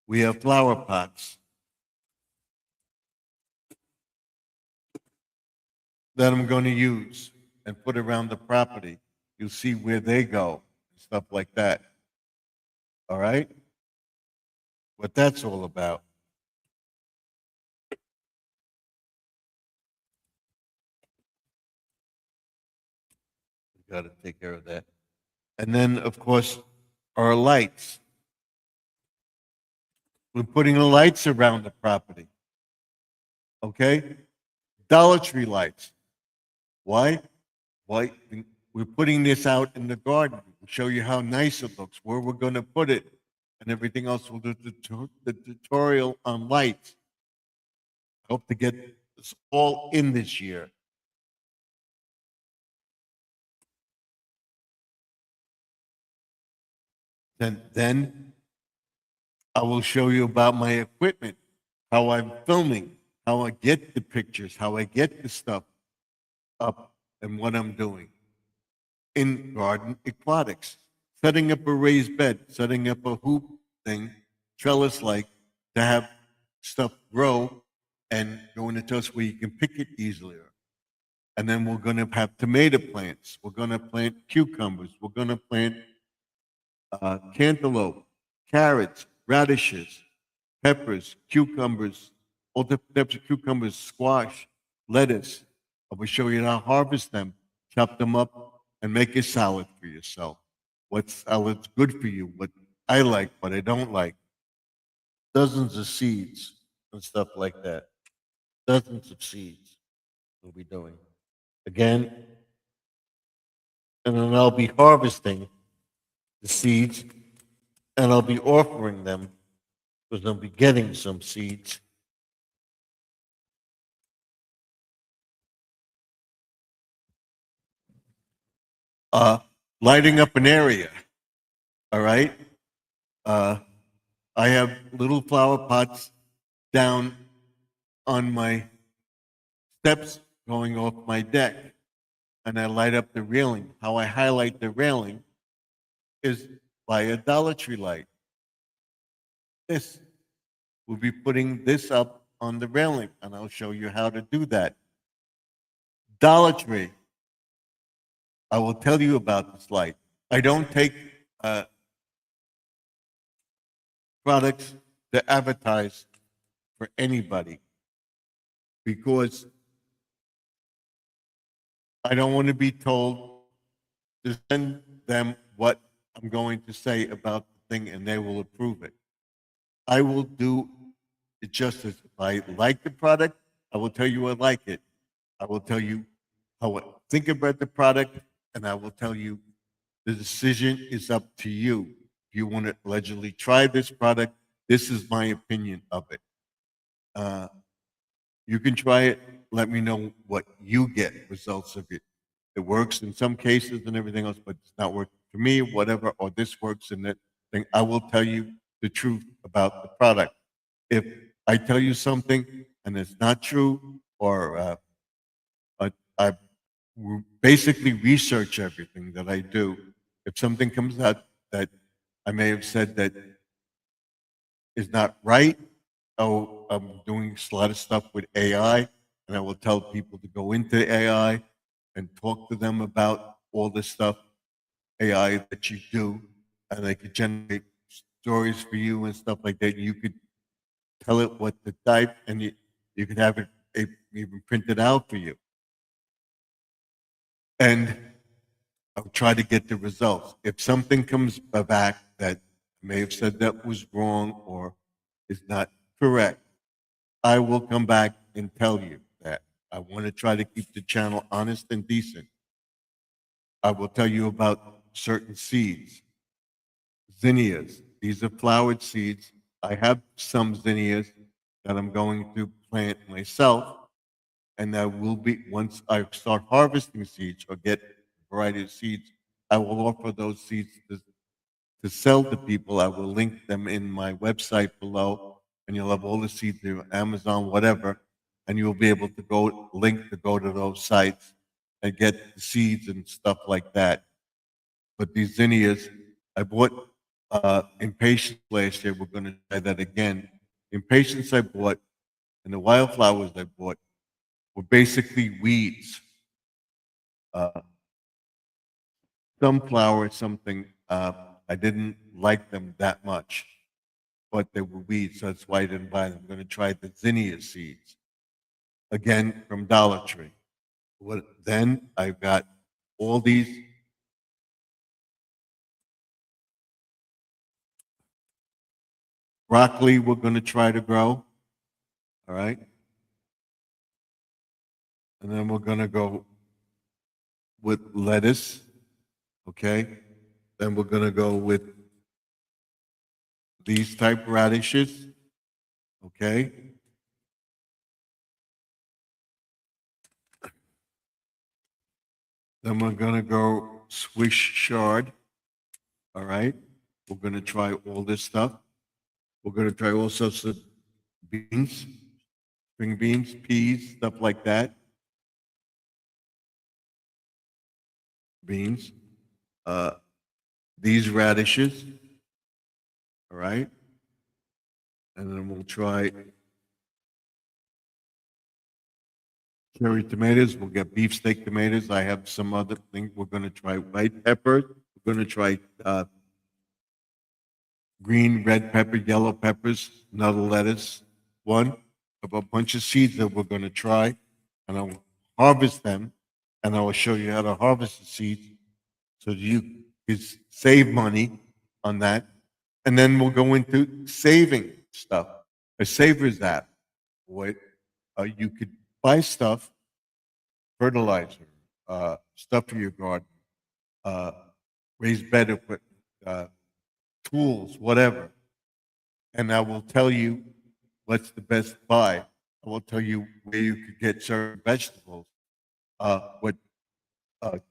we have flower pots that I'm going to use and put around the property. You'll see where they go, stuff like that. All right? What that's all about. We got to take care of that. And then, of course, our lights. We're putting the lights around the property. Okay? Dollar Tree lights. Why? Why? We're putting this out in the garden. We'll show you how nice it looks, where we're going to put it, and everything else. We'll do the tutorial on lights. Hope to get this all in this year. Then I will show you about my equipment, how I'm filming, how I get the pictures, how I get the stuff up, and what I'm doing in garden aquatics. Setting up a raised bed, setting up a hoop thing, trellis like, to have stuff grow and go in a toast where you can pick it easier. And then we're going to have tomato plants. We're going to plant cucumbers. We're going to plant cantaloupe, carrots, radishes, peppers, cucumbers, all different types of cucumbers, squash, lettuce. I will show you how to harvest them, chop them up, and make a salad for yourself. What salad's good for you, what I like, what I don't like. Dozens of seeds and stuff like that. Dozens of seeds we'll be doing. Again, and then I'll be harvesting the seeds and I'll be offering them because I'll be getting some seeds. Lighting up an area. All right. Uh, I have little flower pots down on my steps going off my deck, and I light up the railing. How I highlight the railing is by a Dollar Tree light. This, we'll be putting this up on the railing, and I'll show you how to do that. Dollar Tree, I will tell you about this light. I don't take products to advertise for anybody because I don't want to be told to send them what I'm going to say about the thing and they will approve it. I will do it justice. If I like the product, I will tell you I like it. I will tell you how I think about the product, and I will tell you the decision is up to you. If you want to allegedly try this product, this is my opinion of it. You can try it. Let me know what you get results of it. It works in some cases and everything else, but it's not working for me, whatever, or this works in that thing. I will tell you the truth about the product. If I tell you something and it's not true, or I basically research everything that I do. If something comes out that I may have said that is not right, oh, I'm doing a lot of stuff with AI, and I will tell people to go into AI and talk to them about all the stuff AI that you do, and they could generate stories for you and stuff like that. You could tell it what to type, and you could have it even printed out for you. And I'll try to get the results. If something comes back that I may have said that was wrong or is not correct, I will come back and tell you that. I want to try to keep the channel honest and decent. I will tell you about certain seeds. Zinnias. These are flowered seeds. I have some zinnias that I'm going to plant myself. And that will be, once I start harvesting seeds or get a variety of seeds, I will offer those seeds to sell to people. I will link them in my website below, and you'll have all the seeds through Amazon, whatever, and you'll be able to go to those sites and get the seeds and stuff like that. But these zinnias, I bought Impatiens last year. We're going to try that again. Impatiens I bought, and the wildflowers I bought were basically weeds. Uh, some flowers, something, I didn't like them that much, but they were weeds, so that's why I didn't buy them. I'm going to try the zinnia seeds, again from Dollar Tree. Then I've got all these broccoli we're going to try to grow, all right? And then we're gonna go with lettuce, okay? Then we're gonna go with these type radishes, okay? Then we're gonna go Swiss chard, all right? We're gonna try all this stuff. We're gonna try all sorts of beans, string beans, peas, stuff like that. Beans. Uh, these radishes, all right? And then we'll try cherry tomatoes. We'll get beefsteak tomatoes. I have some other things. We're going to try white pepper. We're going to try green, red pepper, yellow peppers, another lettuce. One of a bunch of seeds that we're going to try, and I'll harvest them, and I will show you how to harvest the seeds so that you can save money on that. And then we'll go into saving stuff. A Savers app, what you could buy stuff, fertilizer, stuff for your garden, uh, raised bed equipment, tools, whatever. And I will tell you what's the best buy. I will tell you where you could get certain vegetables, what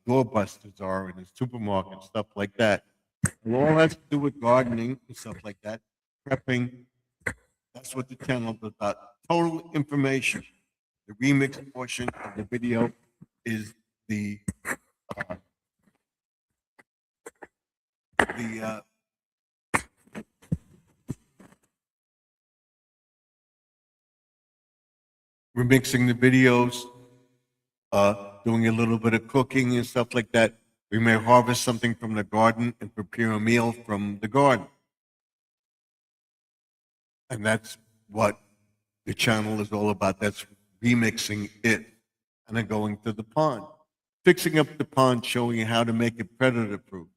doorbusters are in the supermarket, stuff like that. It all has to do with gardening and stuff like that, prepping. That's what the channel is about. Total information. The remix portion of the video is the the remixing the videos, doing a little bit of cooking and stuff like that. We may harvest something from the garden and prepare a meal from the garden. And that's what the channel is all about. That's remixing it and then going to the pond. Fixing up the pond, showing you how to make it predator proof.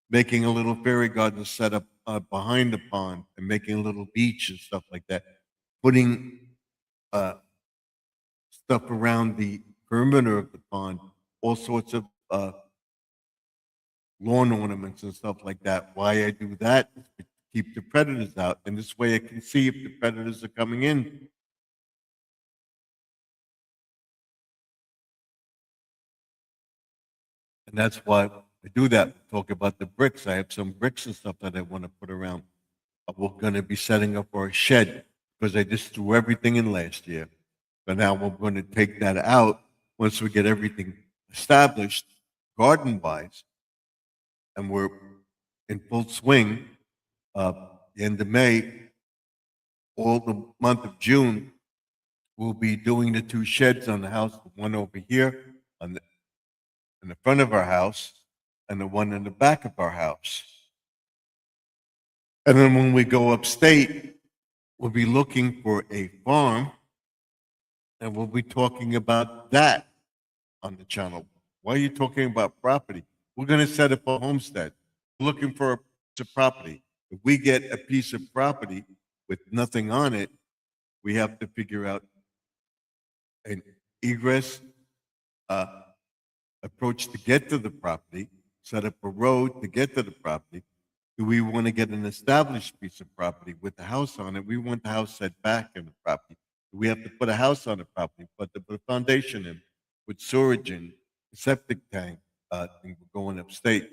Making a little fairy garden set up behind the pond and making a little beach and stuff like that. Putting stuff around the perimeter of the pond, all sorts of lawn ornaments and stuff like that. Why I do that is to keep the predators out, and this way I can see if the predators are coming in. And that's why I do that. Talk about the bricks. I have some bricks and stuff that I want to put around. We're going to be setting up our shed because I just threw everything in last year. But now we're going to take that out once we get everything established, garden wise, and we're in full swing. The end of May, all the month of June, we'll be doing the two sheds on the house, the one over here in the front of our house and the one in the back of our house. And then when we go upstate, we'll be looking for a farm and we'll be talking about that on the channel. Why are you talking about property? We're going to set up a homestead. We're looking for a piece of property. If we get a piece of property with nothing on it, we have to figure out an egress approach to get to the property, set up a road to get to the property. Do we want to get an established piece of property with the house on it? We want the house set back in the property. Do we have to put a house on the property, put a foundation in with storage in, septic tank, and we're going upstate,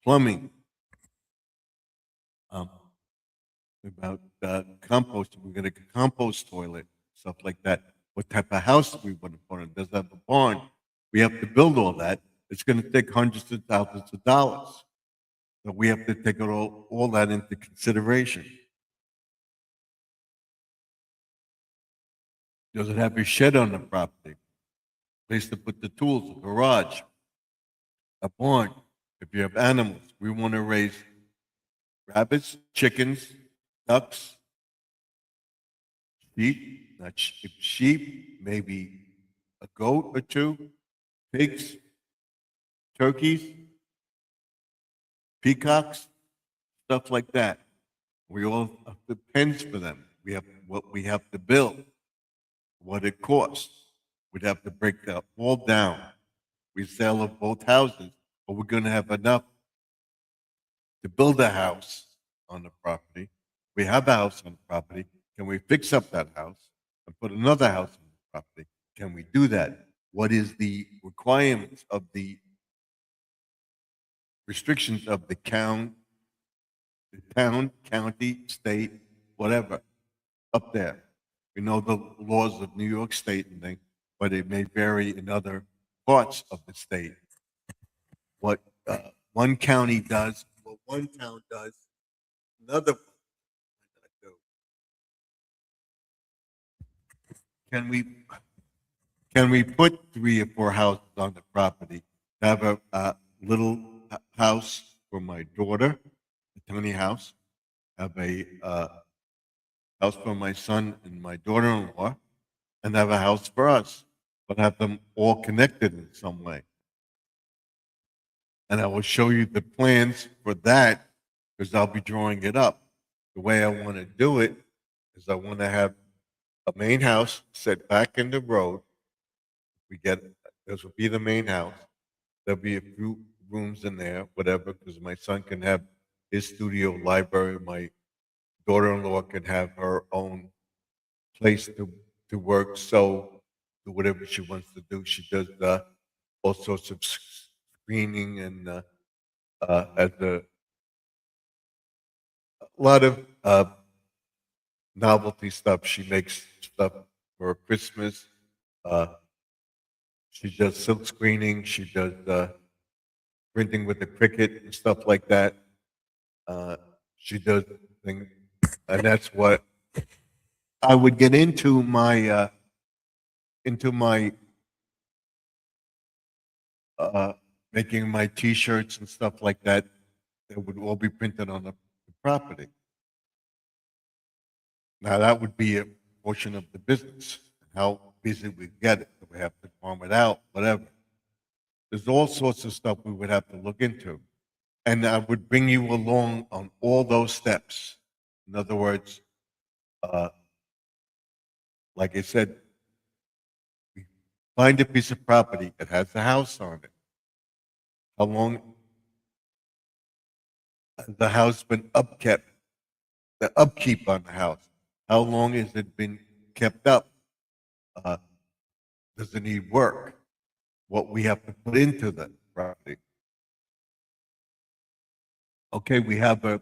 plumbing, about compost. We're going to compost toilet, stuff like that. What type of house do we want to put in? Does it have a barn? We have to build all that. It's going to take hundreds of thousands of dollars. So we have to take all that into consideration. Does it have a shed on the property? Place to put the tools, a garage, a barn. If you have animals, we want to raise rabbits, chickens, ducks, sheep, not sheep, maybe a goat or two, pigs, turkeys, peacocks, stuff like that. We all have the pens for them. We have what we have to build, what it costs. we'd have to break that all down. We sell of both houses, but we're gonna have enough to build a house on the property. We have a house on the property. Can we fix up that house and put another house on the property? Can we do that? What is the requirements of the restrictions of the town, county, state, whatever, up there? We know the laws of New York State and things, but it may vary in other parts of the state. What one county does, what one town does, another do. Can we put 3 or 4 houses on the property? Have a little house for my daughter, a tiny house. Have a house for my son and my daughter-in-law, and have a house for us, but have them all connected in some way. And I will show you the plans for that because I'll be drawing it up. The way I want to do it is I want to have a main house set back in the road. This will be the main house. There'll be a few rooms in there, whatever, because my son can have his studio library. My daughter-in-law can have her own place to work, sew, do whatever she wants to do. She does all sorts of screening and has a lot of novelty stuff. She makes stuff for Christmas. She does silk screening. She does printing with the Cricut and stuff like that. She does things, and that's what I would get into my making my T-shirts and stuff like that. That would all be printed on the property. Now that would be a portion of the business. How busy we get it, do we have to farm it out, whatever. There's all sorts of stuff we would have to look into. And I would bring you along on all those steps. In other words, like I said, we find a piece of property that has a house on it. How long has the house been upkept? The upkeep on the house. How long has it been kept up? Does it need work? What we have to put into the property. Okay, we have an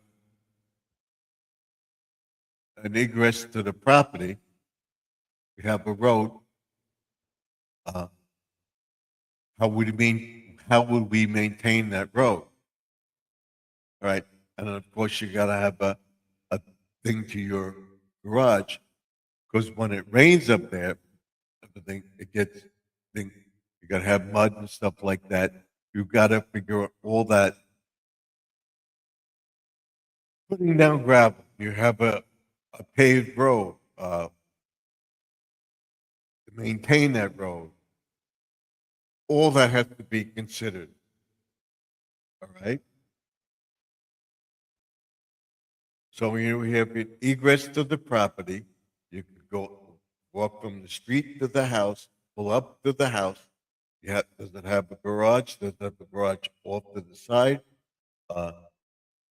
egress to the property. We have a road. How would we maintain that road? All right, and of course you gotta have a thing to your garage, because when it rains up there, everything it gets thing. You gotta have mud and stuff like that. You gotta figure out all that. Putting down gravel. You have a paved road. To maintain that road. All that has to be considered. All right. So we have an egress to the property. You could walk from the street to the house, pull up to the house. Does it have a garage? Does it have a garage off to the side?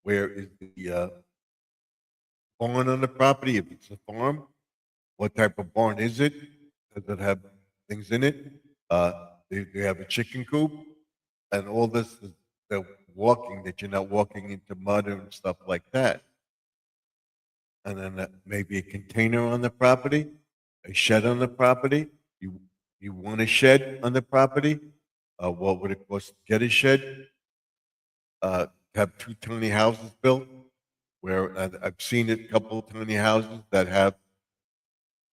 Where is the barn on the property? If it's a farm, what type of barn is it? Does it have things in it? Do you have a chicken coop? And all this is the walking, that you're not walking into mud and stuff like that. And then maybe a container on the property, a shed on the property. You want a shed on the property? What would it cost to get a shed? Have 2 tiny houses built, where I've seen a couple of tiny houses that have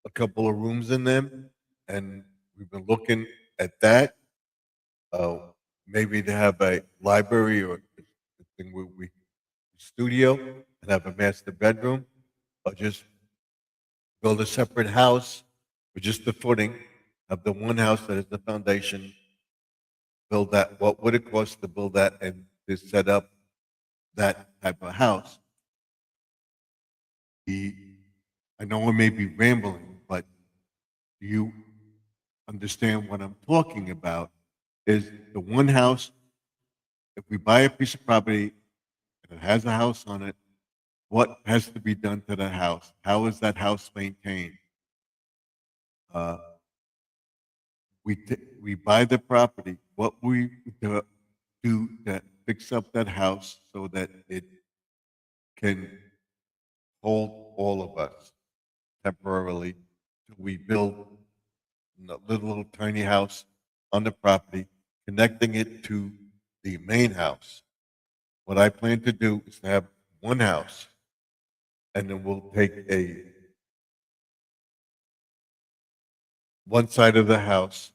a couple of rooms in them, and we've been looking at that. Maybe to have a library or a thing where we studio and have a master bedroom, or just build a separate house with just the footing, have the one house that is the foundation, build that. What would it cost to build that and to set up that type of house? I know I may be rambling, but do you understand what I'm talking about is the one house, if we buy a piece of property and it has a house on it, what has to be done to the house? How is that house maintained? Uh, we buy the property, what we do to fix up that house so that it can hold all of us temporarily. We build a little tiny house on the property, connecting it to the main house. What I plan to do is to have one house, and then we'll take one side of the house,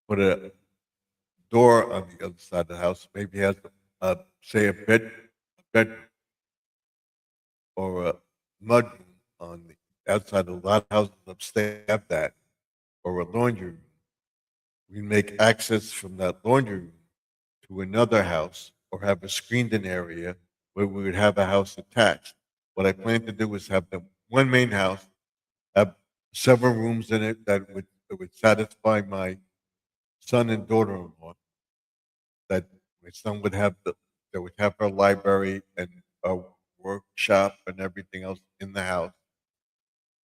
put a door on the other side of the house, maybe has say a bed or a mud room on the outside. A lot of houses upstairs have that, or a laundry room. We make access from that laundry room to another house or have a screened-in area where we would have a house attached. What I plan to do is have the one main house, have several rooms in it that would satisfy my son and daughter-in-law. That my son would have that would have her library and a workshop and everything else in the house.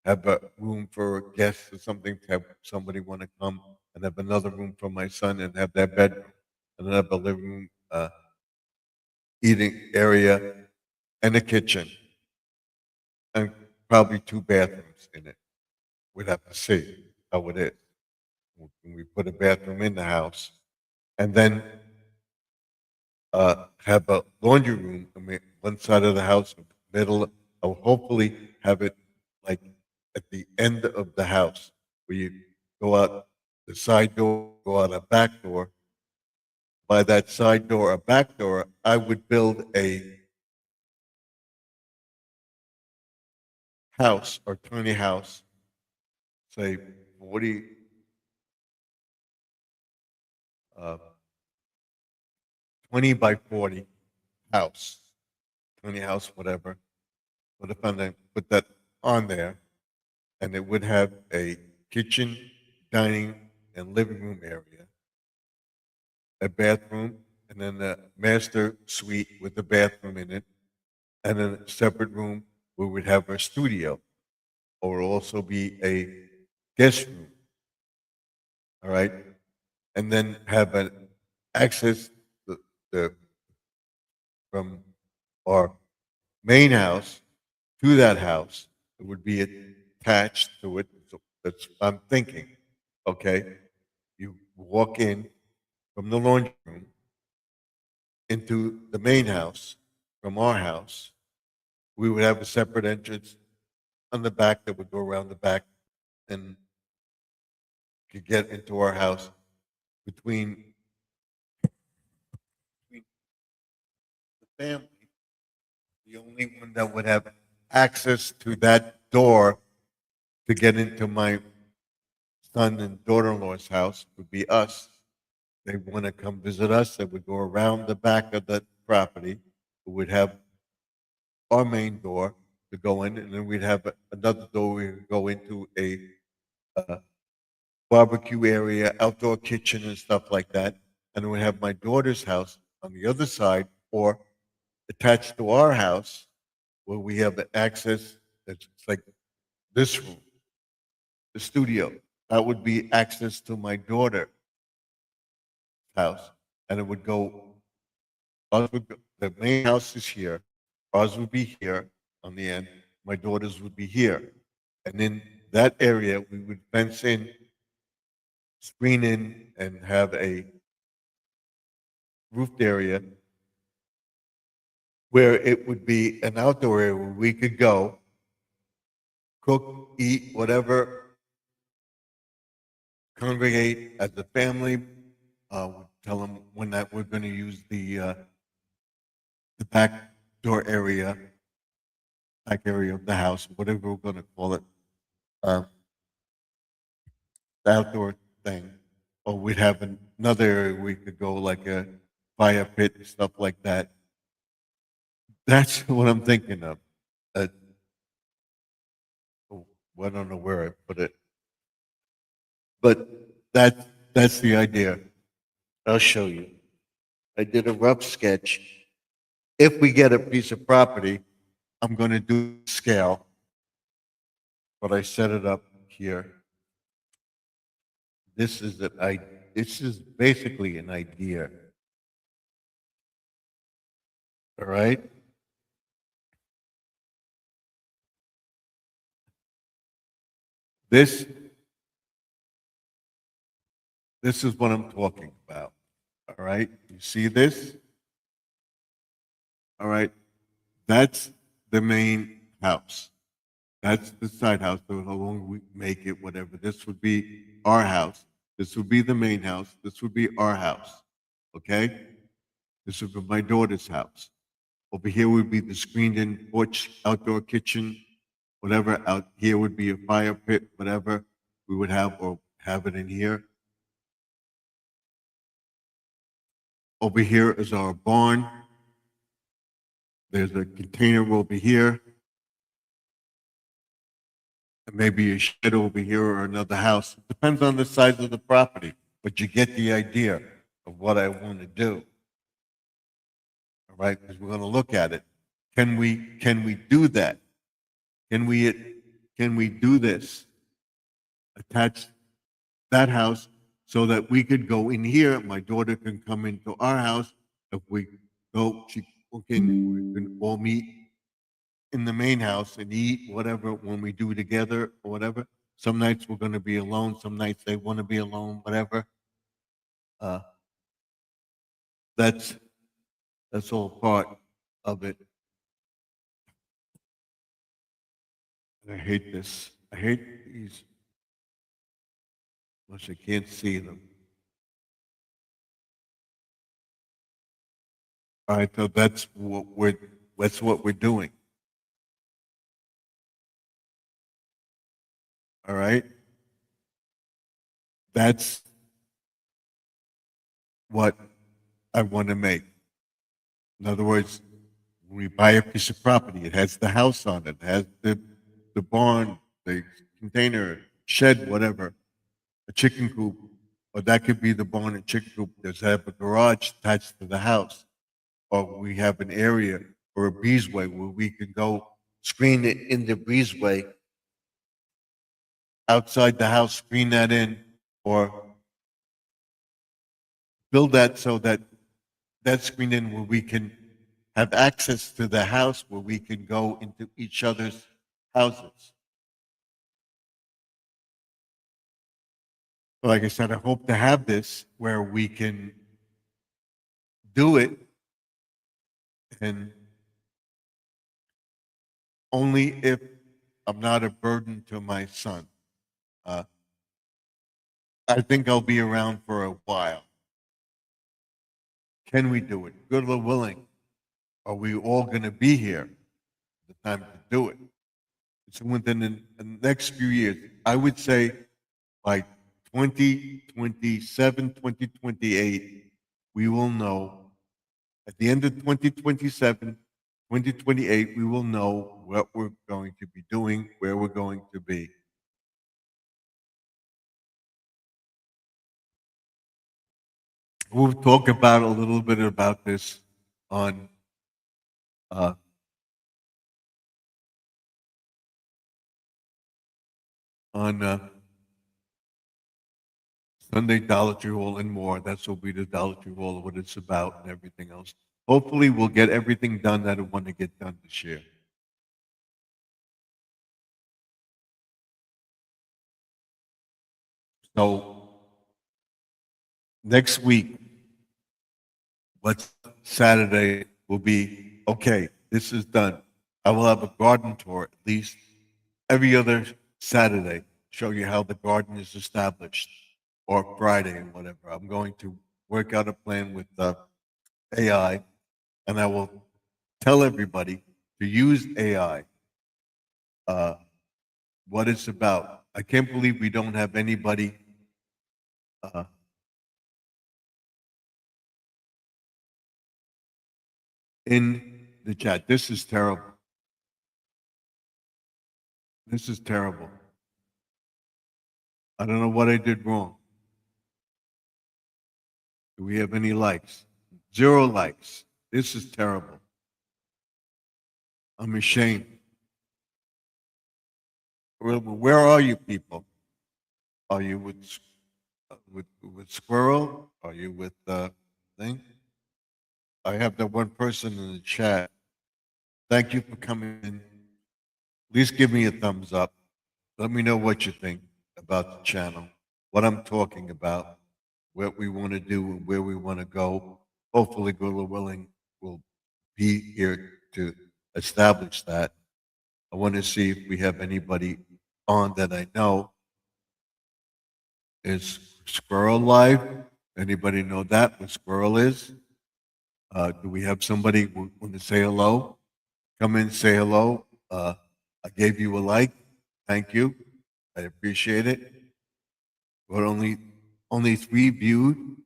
Have a room for guests or something to have somebody want to come, and have another room for my son and have their bedroom, and then have a living room, eating area, and a kitchen, and probably two bathrooms in it. We'd have to see how it is when we put a bathroom in the house, and then have a laundry room. I mean, one side of the house, middle. I'll hopefully have it like at the end of the house, where you go out the side door, go out a back door. By that side door or back door, I would build a house or tiny house, say 40, uh, 20 by 40 house, 20 house, whatever. But if I put that on there, and it would have a kitchen, dining, and living room area, a bathroom, and then a master suite with a bathroom in it, and then a separate room where we'd have our studio, or also be a guest room. All right, and then have an access the from our main house to that house. It would be attached to it. So that's I'm thinking. Okay, you walk in from the laundry room into the main house from our house. We would have a separate entrance on the back that would go around the back and could get into our house between the family. The only one that would have access to that door to get into my son and daughter-in-law's house would be us. They want to come visit us. They would go around the back of the property. We would have our main door to go in, and then we'd have another door we would go into a uh, barbecue area, outdoor kitchen, and stuff like that. And then we have my daughter's house on the other side, or attached to our house, where we have access. It's like this room, the studio. That would be access to my daughter's house, and it would go. The main house is here. Ours would be here on the end. My daughter's would be here, and in that area we would fence in, screen in, and have a roofed area where it would be an outdoor area where we could go, cook, eat, whatever, congregate as a family. We'd tell them when that we're going to use the back door area, back area of the house, whatever we're going to call it, uh, the outdoor thing. Or we'd have another area we could go, like a fire pit and stuff like that. That's what I'm thinking of. Uh, oh, I don't know where I put it, but That's the idea. I'll show you. I did a rough sketch. If we get a piece of property, I'm going to do scale, but I set it up here. This is this is basically an idea. All right. This this is what I'm talking about. All right. You see this? All right. That's the main house. That's the side house. So how long we make it, whatever. This would be our house. This would be the main house. This would be our house. Okay? This would be my daughter's house. Over here would be the screened in porch, outdoor kitchen, whatever. Out here would be a fire pit, whatever we would have or have it in here. Over here is our barn. There's a container over here. And maybe a shed over here or another house. It depends on the size of the property, but you get the idea of what I want to do. All right, because we're going to look at it. Can we do that? Can we do this? Attach that house so that we could go in here. My daughter can come into our house. If we go, we can all meet in the main house and eat whatever when we do together or whatever. Some nights we're going to be alone. Some nights they want to be alone. Whatever. Uh, that's all part of it. And I hate this. I hate these. Unless I can't see them. All right, so that's what we're doing. All right. That's what I want to make. In other words, when we buy a piece of property, it has the house on it, has the barn, the container, shed, whatever, a chicken coop, or that could be the barn and chicken coop. There's have a garage attached to the house, or we have an area or a breezeway where we can go screen it in the breezeway outside the house, screen that in, or build that so that that's screened in where we can have access to the house, where we can go into each other's houses. Like I said, I hope to have this where we can do it and only if I'm not a burden to my son. Uh, I think I'll be around for a while. Can we do it? Good or willing? Are we all going to be here? The time to do it. So within the next few years, I would say by 2027, 2028, we will know. At the end of 2027, 2028, we will know what we're going to be doing, where we're going to be. We'll talk about a little bit about this on uh, on Sunday Dollar Tree Hall and more. That's will be the Dollar Tree Hall, what it's about, and everything else. Hopefully, we'll get everything done that I want to get done this year. So next week, what's Saturday will be okay. This is done. I will have a garden tour at least every other Saturday, show you how the garden is established, or Friday and whatever. I'm going to work out a plan with AI, and I will tell everybody to use AI, uh, what it's about. I can't believe we don't have anybody uh, in the chat. This is terrible. This is terrible. I don't know what I did wrong. Do we have any likes? 0 likes. This is terrible. I'm ashamed. Where are you people? Are you with Squirrel? Are you with thing? I have that one person in the chat. Thank you for coming in. At least give me a thumbs up. Let me know what you think about the channel, what I'm talking about, what we want to do, and where we want to go. Hopefully, God willing, we'll be here to establish that. I want to see if we have anybody on that I know. Is Squirrel live? Anybody know that what Squirrel is? Do we have somebody who want to say hello? Come in, say hello. I gave you a like. Thank you. I appreciate it. But only 3 viewed,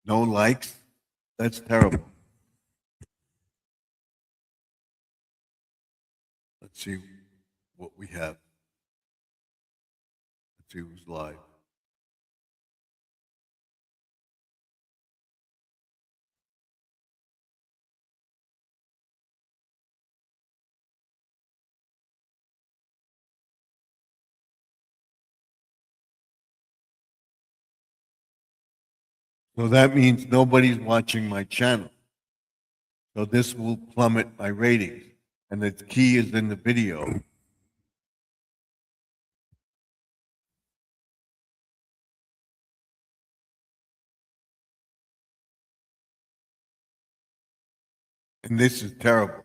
no likes. That's terrible. Let's see what we have. Let's see who's live. So that means nobody's watching my channel. So this will plummet my ratings. And the key is in the video. And this is terrible.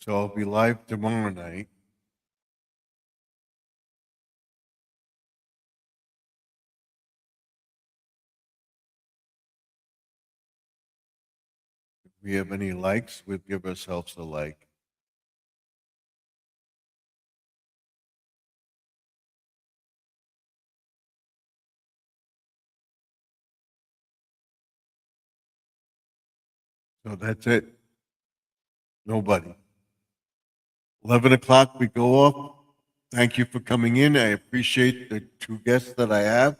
So I'll be live tomorrow night. If we have any likes, we'll give ourselves a like. So that's it. Nobody. 11 o'clock, we go off. Thank you for coming in. I appreciate the 2 guests that I have.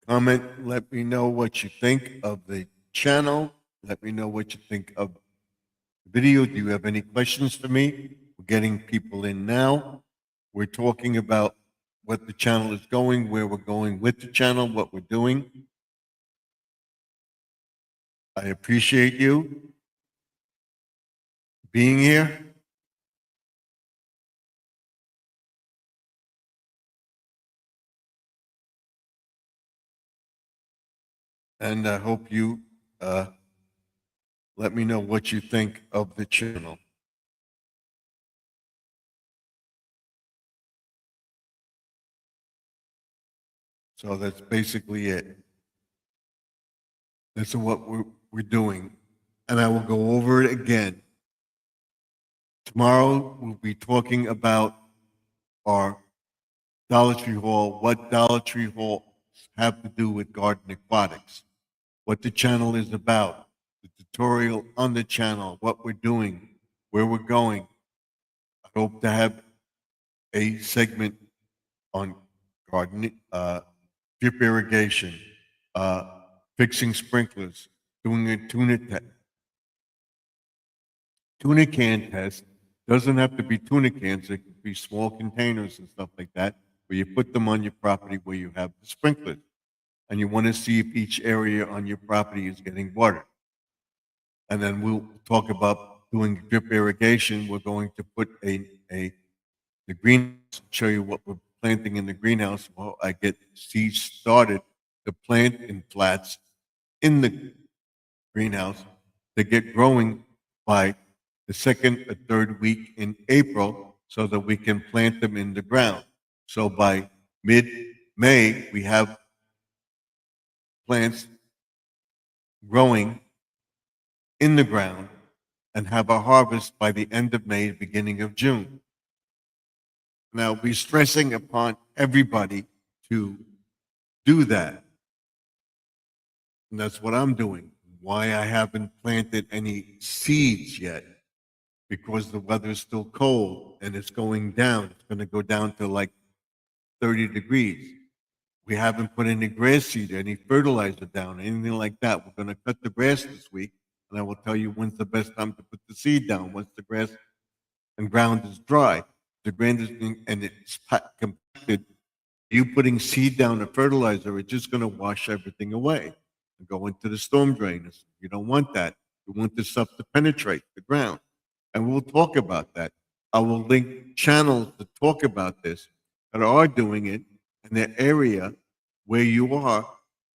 Comment, let me know what you think of the channel. Let me know what you think of the video. Do you have any questions for me? We're getting people in now. We're talking about what the channel is going, where we're going with the channel, what we're doing. I appreciate you being here. And I hope you let me know what you think of the channel. So that's basically it. That's what we're doing. And I will go over it again. Tomorrow we'll be talking about our Dollar Tree Hall, what Dollar Tree Halls have to do with garden aquatics, what the channel is about, the tutorial on the channel, what we're doing, where we're going. I hope to have a segment on garden, drip irrigation, fixing sprinklers, doing a tuna can test. Doesn't have to be tuna cans. It could be small containers and stuff like that, where you put them on your property where you have the sprinklers, and you want to see if each area on your property is getting water. And then we'll talk about doing drip irrigation. We're going to put the greenhouse, show you what we're planting in the greenhouse. Well, I get seeds started to plant in flats in the greenhouse to get growing by the 2nd or 3rd week in April so that we can plant them in the ground. So by mid-May, we have plants growing in the ground and have a harvest by the end of May, beginning of June. Now, we're stressing upon everybody to do that. And that's what I'm doing. Why I haven't planted any seeds yet, because the weather's still cold and it's going down. It's going to go down to like 30 degrees. We haven't put any grass seed, any fertilizer down, anything like that. We're going to cut the grass this week, and I will tell you when's the best time to put the seed down, once the grass and ground is dry. The ground is and it's compacted. You putting seed down or fertilizer, it's just going to wash everything away and go into the storm drains. You don't want that. You want this stuff to penetrate the ground. And we'll talk about that. I will link channels to talk about this that are doing it in the area where you are.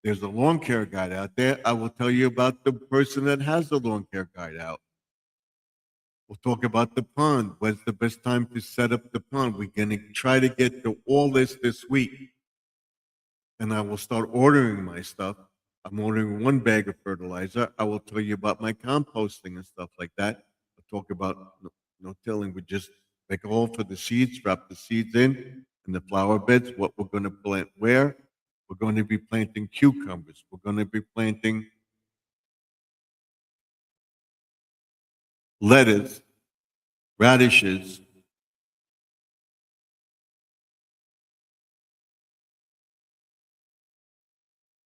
There's a lawn care guide out there. I will tell you about the person that has the lawn care guide out. We'll talk about the pond. When's the best time to set up the pond? We're going to try to get to all this week. And I will start ordering my stuff. I'm ordering 1 bag of fertilizer. I will tell you about my composting and stuff like that. I'll talk about no tilling. We just make a hole for the seeds, drop the seeds in the flower beds, what we're going to plant where. We're going to be planting cucumbers. We're going to be planting lettuce, radishes,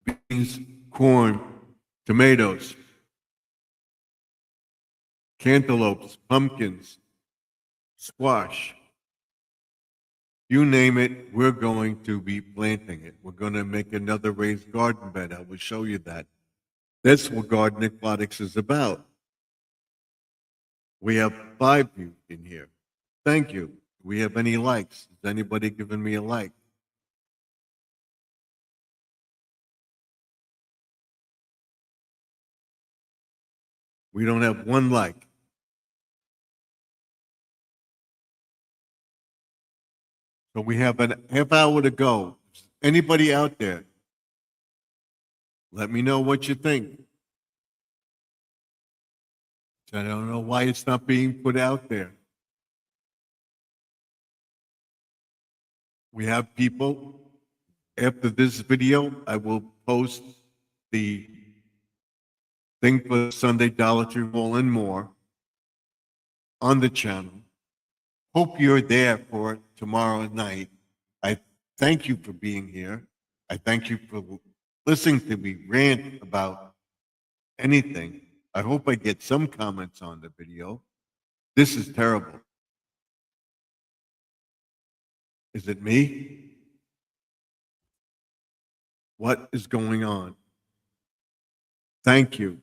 beans, corn, tomatoes, cantaloupes, pumpkins, squash. You name it, we're going to be planting it. We're going to make another raised garden bed. I will show you that. That's what Garden Aquatics is about. We have 5 of you in here. Thank you. Do we have any likes? Has anybody given me a like? We don't have 1 like. So we have a half hour to go. Anybody out there? Let me know what you think. I don't know why it's not being put out there. We have people. After this video, I will post the thing for Sunday Dollar Tree Hall and more on the channel. Hope you're there for tomorrow night. I thank you for being here. I thank you for listening to me rant about anything. I hope I get some comments on the video. This is terrible. Is it me? What is going on? Thank you.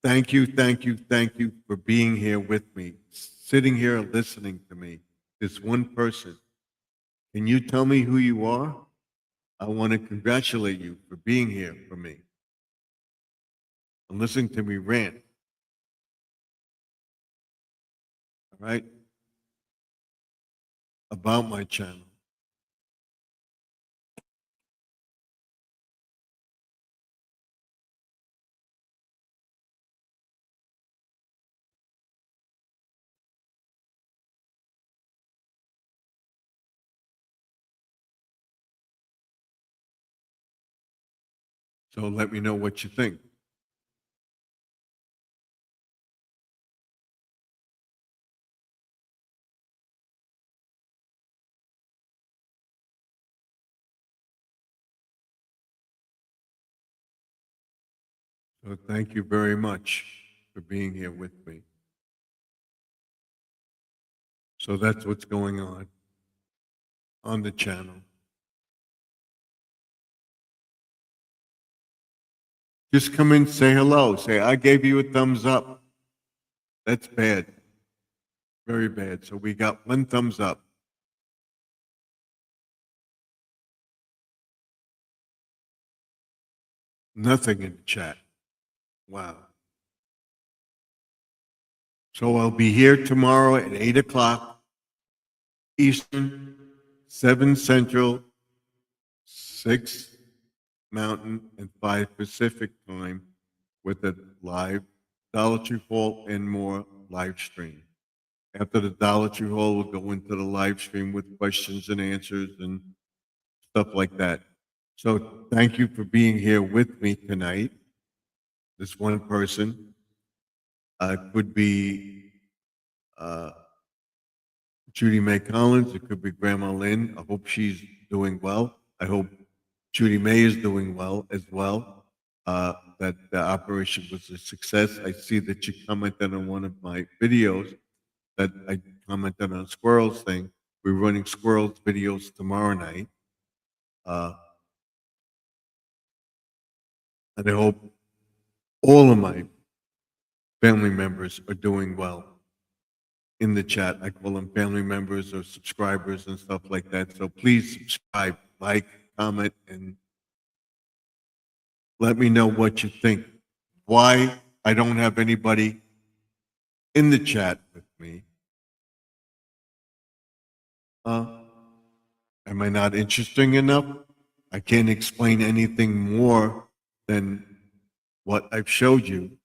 Thank you, thank you, thank you for being here with me, sitting here listening to me. This one person. Can you tell me who you are? I want to congratulate you for being here for me and listening to me rant. All right? About my channel. So let me know what you think. So thank you very much for being here with me. So that's what's going on the channel. Just come in, say hello. Say, I gave you a thumbs up. That's bad. Very bad. So we got 1 thumbs up. Nothing in the chat. Wow. So I'll be here tomorrow at 8 o'clock Eastern, 7 Central, 6 Mountain, and 5 Pacific time with a live Dollar Tree Hall and more live stream. After the Dollar Tree Hall, we'll go into the live stream with questions and answers and stuff like that. So thank you for being here with me tonight. This one person could be uh, Judy May Collins. It could be Grandma Lynn. I hope she's doing well. I hope Judy May is doing well as well. That the operation was a success. I see that you commented on one of my videos that I commented on squirrels thing. We're running squirrels videos tomorrow night. And I hope all of my family members are doing well in the chat. I call them family members or subscribers and stuff like that. So please subscribe, like, comment, and let me know what you think. Why I don't have anybody in the chat with me. Am I not interesting enough? I can't explain anything more than what I've showed you.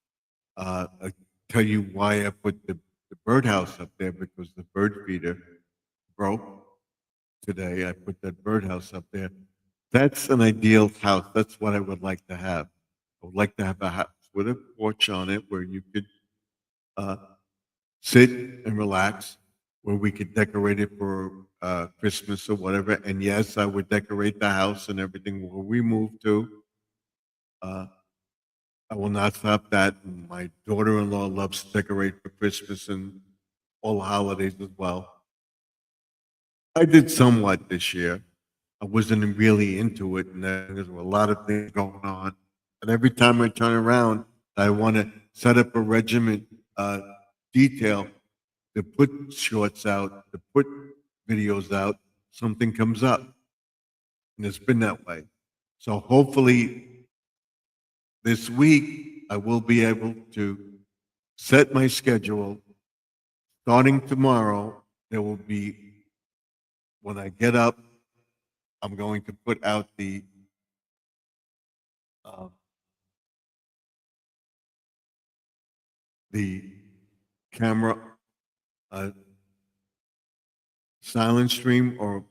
I tell you why I put the birdhouse up there, because the bird feeder broke today. I put that birdhouse up there. That's an ideal house. That's what I would like to have. I would like to have a house with a porch on it where you could sit and relax, where we could decorate it for Christmas or whatever. And yes, I would decorate the house and everything where we move to. I will not stop that. My daughter-in-law loves to decorate for Christmas and all the holidays as well. I did somewhat this year. I wasn't really into it, and there were a lot of things going on. And every time I turn around, I want to set up a regiment detail to put shorts out, to put videos out. Something comes up, and it's been that way. So hopefully this week I will be able to set my schedule. Starting tomorrow, there will be, when I get up, I'm going to put out the camera silent stream or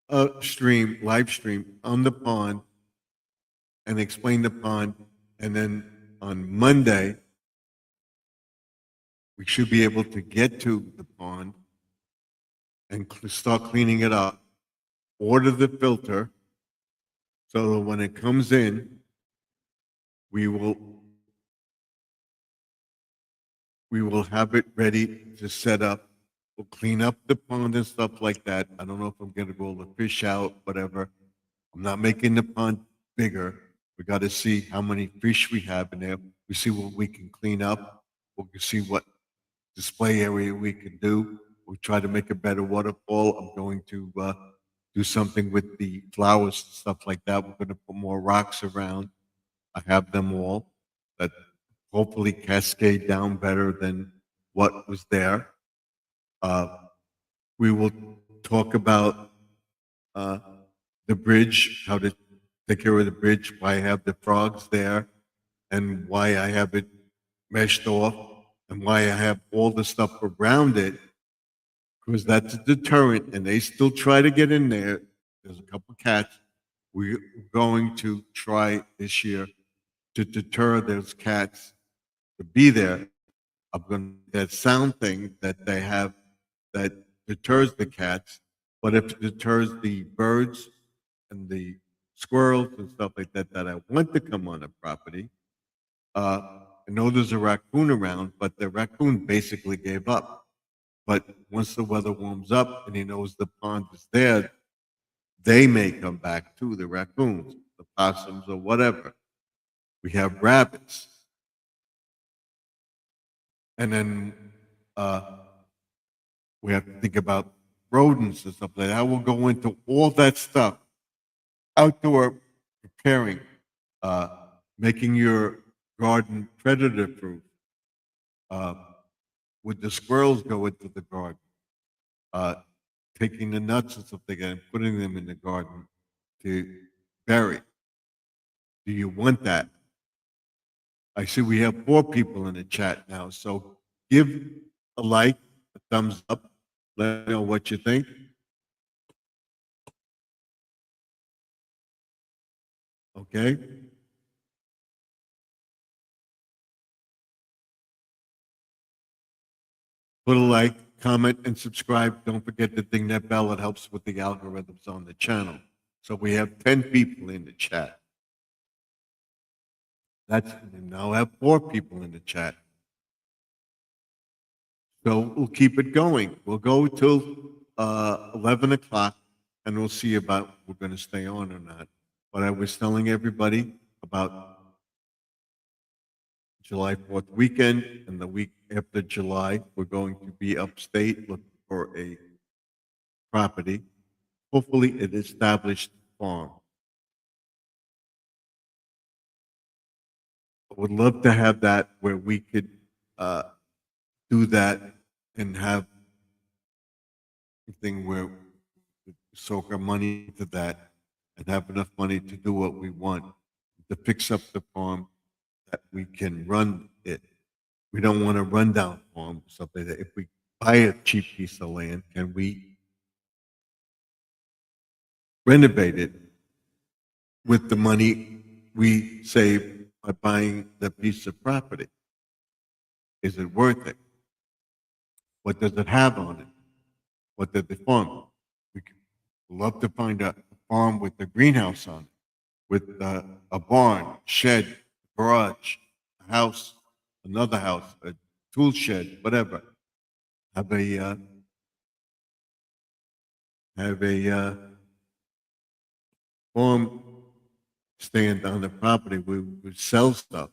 live stream on the pond and explain the pond. And then on Monday, we should be able to get to the pond and start cleaning it up, order the filter, so that when it comes in, we will have it ready to set up. We'll clean up the pond and stuff like that. I don't know if I'm going to roll the fish out, whatever. I'm not making the pond bigger. We got to see how many fish we have in there. We see what we can clean up. We'll see what display area we can do. We'll try to make a better waterfall. I'm going to do something with the flowers and stuff like that. We're going to put more rocks around. I have them all that hopefully cascade down better than what was there. We will talk about the bridge, how to take care of the bridge, why I have the frogs there, and why I have it meshed off, and why I have all the stuff around it, because that's a deterrent, and they still try to get in there. There's a couple of cats. We're going to try this year to deter those cats to be there. I'm going to that sound thing that they have that deters the cats, but if it deters the birds and the squirrels and stuff like that that I want to come on the property. I know there's a raccoon around, but the raccoon basically gave up. But once the weather warms up and he knows the pond is there, they may come back too, the raccoons, the possums, or whatever. We have rabbits. And then we have to think about rodents and stuff like that. I will go into all that stuff. Outdoor preparing, making your garden predator proof. Would the squirrels go into the garden? Taking the nuts and stuff like that and putting them in the garden to bury. Do you want that? I see we have 4 people in the chat now, so give a like, a thumbs up, let me know what you think. Okay? Put a like, comment, and subscribe. Don't forget to ding that bell. It helps with the algorithms on the channel. So we have 10 people in the chat. That's now I have 4 people in the chat. So we'll keep it going. We'll go till 11 o'clock, and we'll see about we're going to stay on or not. But I was telling everybody about July 4th weekend, and the week after July, we're going to be upstate looking for a property, hopefully an established farm. I would love to have that where we could do that and have thing where we soak our money into that and have enough money to do what we want, to fix up the farm that we can run it. We don't want a rundown farm, something that if we buy a cheap piece of land, can we renovate it with the money we save by buying the piece of property? Is it worth it? What does it have on it? What does it farm? We could love to find a farm with a greenhouse on it, with a barn, shed, garage, a house, another house, a tool shed, whatever. Have a farm stand on the property. We would sell stuff,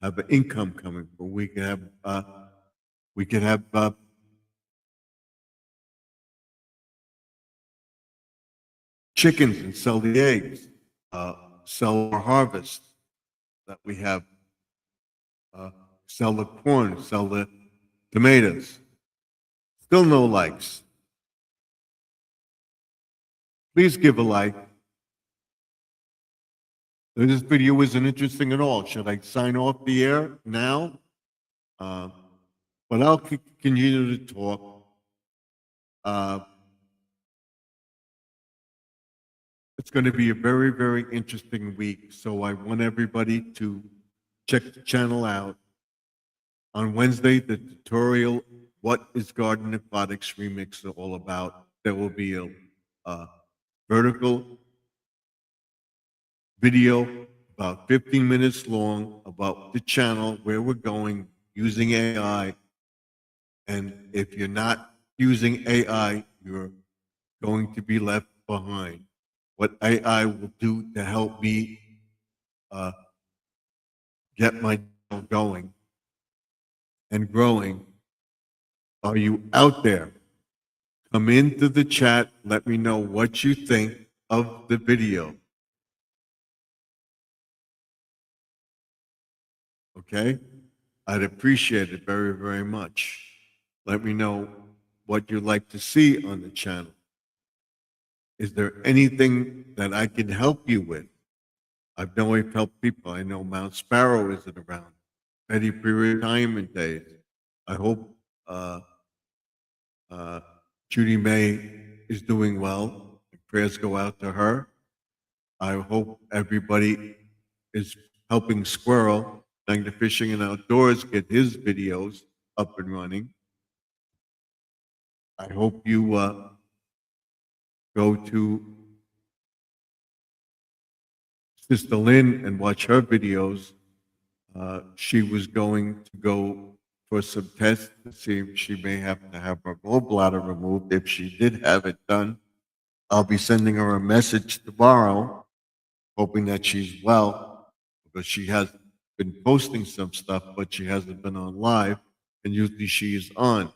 have an income coming, but we could have chickens and sell the eggs, sell our harvest that we have, sell the corn, sell the tomatoes. Still no likes. Please give a like. If this video isn't interesting at all, should I sign off the air now? But I'll continue to talk. It's going to be a very, very interesting week. So I want everybody to check the channel out. On Wednesday, the tutorial, What is Garden Aquatics Remix all about? There will be a vertical video about 15 minutes long about the channel, where we're going using AI. And if you're not using AI, you're going to be left behind. What AI will do to help me get my channel going and growing. Are you out there? Come into the chat. Let me know what you think of the video. Okay? I'd appreciate it very, very much. Let me know what you'd like to see on the channel. Is there anything that I can help you with? I know I've helped people. I know Mount Sparrow isn't around. Betty pre-retirement days. I hope Judy May is doing well. Prayers go out to her. I hope everybody is helping Squirrel, Magna Fishing and Outdoors, get his videos up and running. I hope you go to Sister Lynn and watch her videos. She was going to go for some tests to see if she may have to have her gallbladder removed. If she did have it done, I'll be sending her a message tomorrow, hoping that she's well, because she has been posting some stuff, but she hasn't been on live, and usually she is on.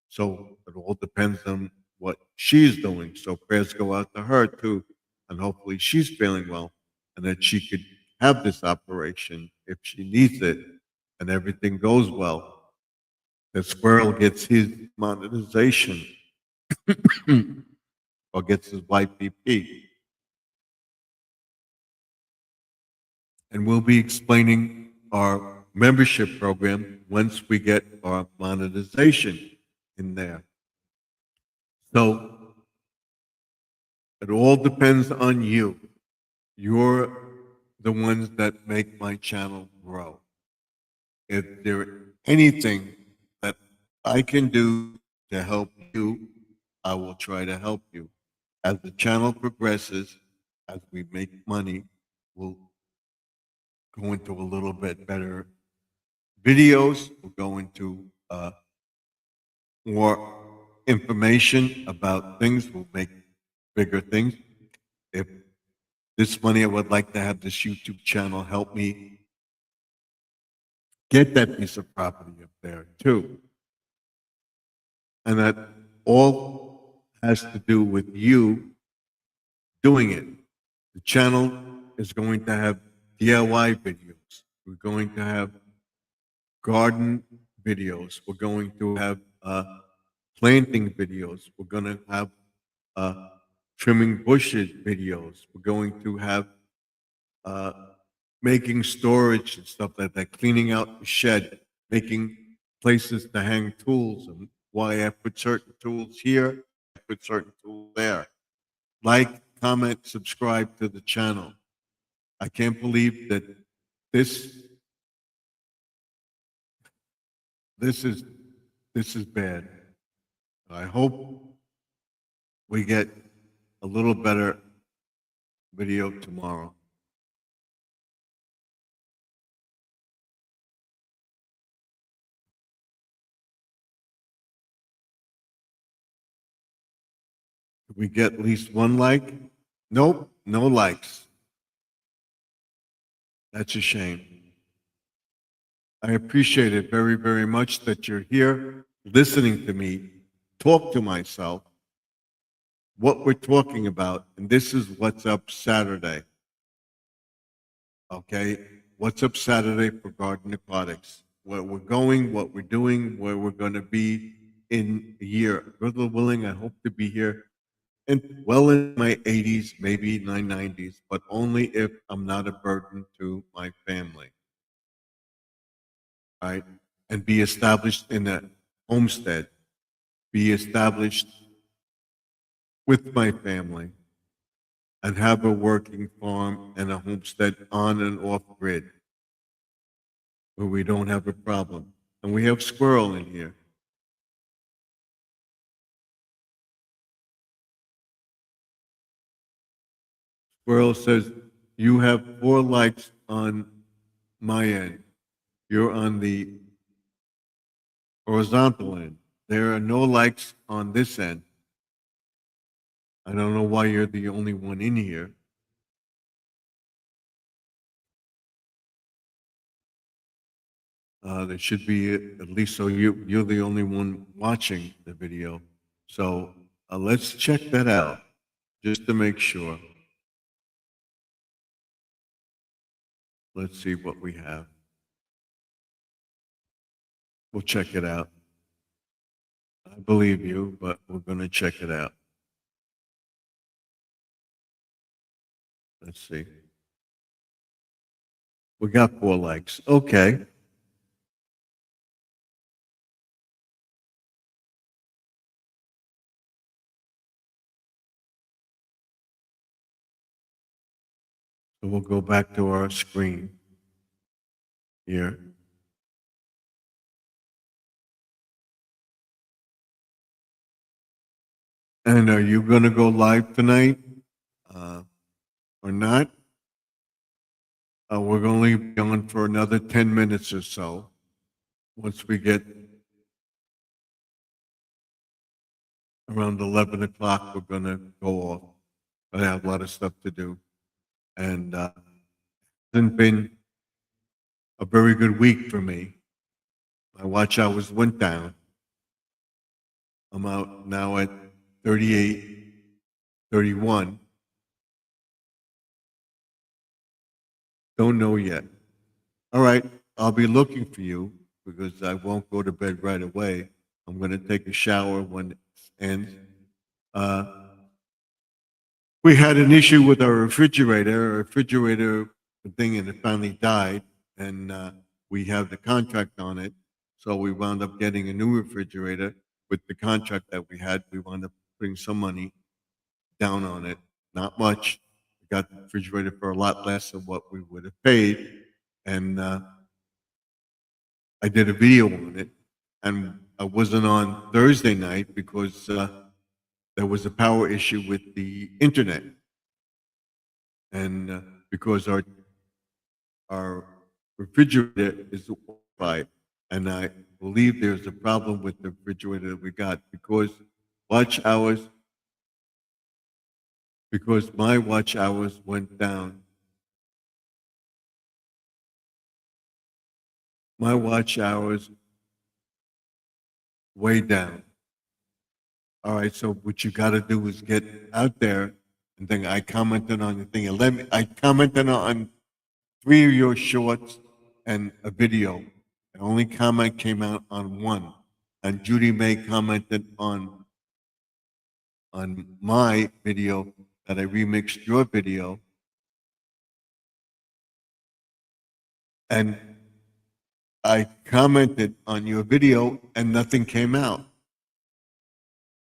So it all depends on what she's doing. So prayers go out to her too, and hopefully she's feeling well, and that she could have this operation if she needs it, and everything goes well. The Squirrel gets his monetization or gets his YPP. And we'll be explaining our membership program once we get our monetization in there. So it all depends on you. You're the ones that make my channel grow. If there anything that I can do to help you, I will try to help you. As the channel progresses, as we make money, we'll go into a little bit better videos. We'll go into more information about things. We'll make bigger things. If this money, I would like to have this YouTube channel help me get that piece of property up there too. And that all has to do with you doing it. The channel is going to have DIY videos. We're going to have garden videos. We're going to have planting videos. We're going to have trimming bushes videos. We're going to have uh, making storage and stuff like that, cleaning out the shed, making places to hang tools, and why I put certain tools here, I put certain tools there. Like, comment, subscribe to the channel. I can't believe that this this is this is bad. I hope we get a little better video tomorrow. Did we get at least one like? Nope, no likes. That's a shame. I appreciate it very, very much that you're here listening to me talk to myself, what we're talking about, and this is What's Up Saturday. Okay? What's Up Saturday for Garden Aquatics. Where we're going, what we're doing, where we're going to be in a year. God willing, I hope to be here well in my 80s, maybe my 90s, but only if I'm not a burden to my family. Right? And be established in a homestead, be established with my family, and have a working farm and a homestead on and off grid where we don't have a problem. And we have squirrel in here. Squirrel says, you have 4 likes on my end. You're on the horizontal end. There are no likes on this end. I don't know why you're the only one in here. There should be at least so you're the only one watching the video. So let's check that out just to make sure. Let's see what we have. We'll check it out. I believe you, but we're going to check it out. Let's see. We got 4 likes. Okay. So we'll go back to our screen here. And are you going to go live tonight or not? We're going to be on for another 10 minutes or so. Once we get around 11 o'clock, we're going to go off. I have a lot of stuff to do. And it hasn't been a very good week for me. My watch hours went down. I'm out now at 38, 31. Don't know yet. All right, I'll be looking for you because I won't go to bed right away. I'm going to take a shower when it ends. We had an issue with our refrigerator thing, and it finally died. And we have the contract on it. So we wound up getting a new refrigerator with the contract that we had. We wound up putting some money down on it, not much. We got the refrigerator for a lot less of what we would have paid. And I did a video on it, and I wasn't on Thursday night because there was a power issue with the internet, and because our refrigerator is Wi-Fi, and I believe there's a problem with the refrigerator that we got because watch hours, because my watch hours went down. My watch hours way down. All right, so what you got to do is get out there, and then I commented on the thing. I commented on 3 of your shorts and a video. The only comment came out on one, and Judy May commented on my video that I remixed your video, and I commented on your video, and nothing came out.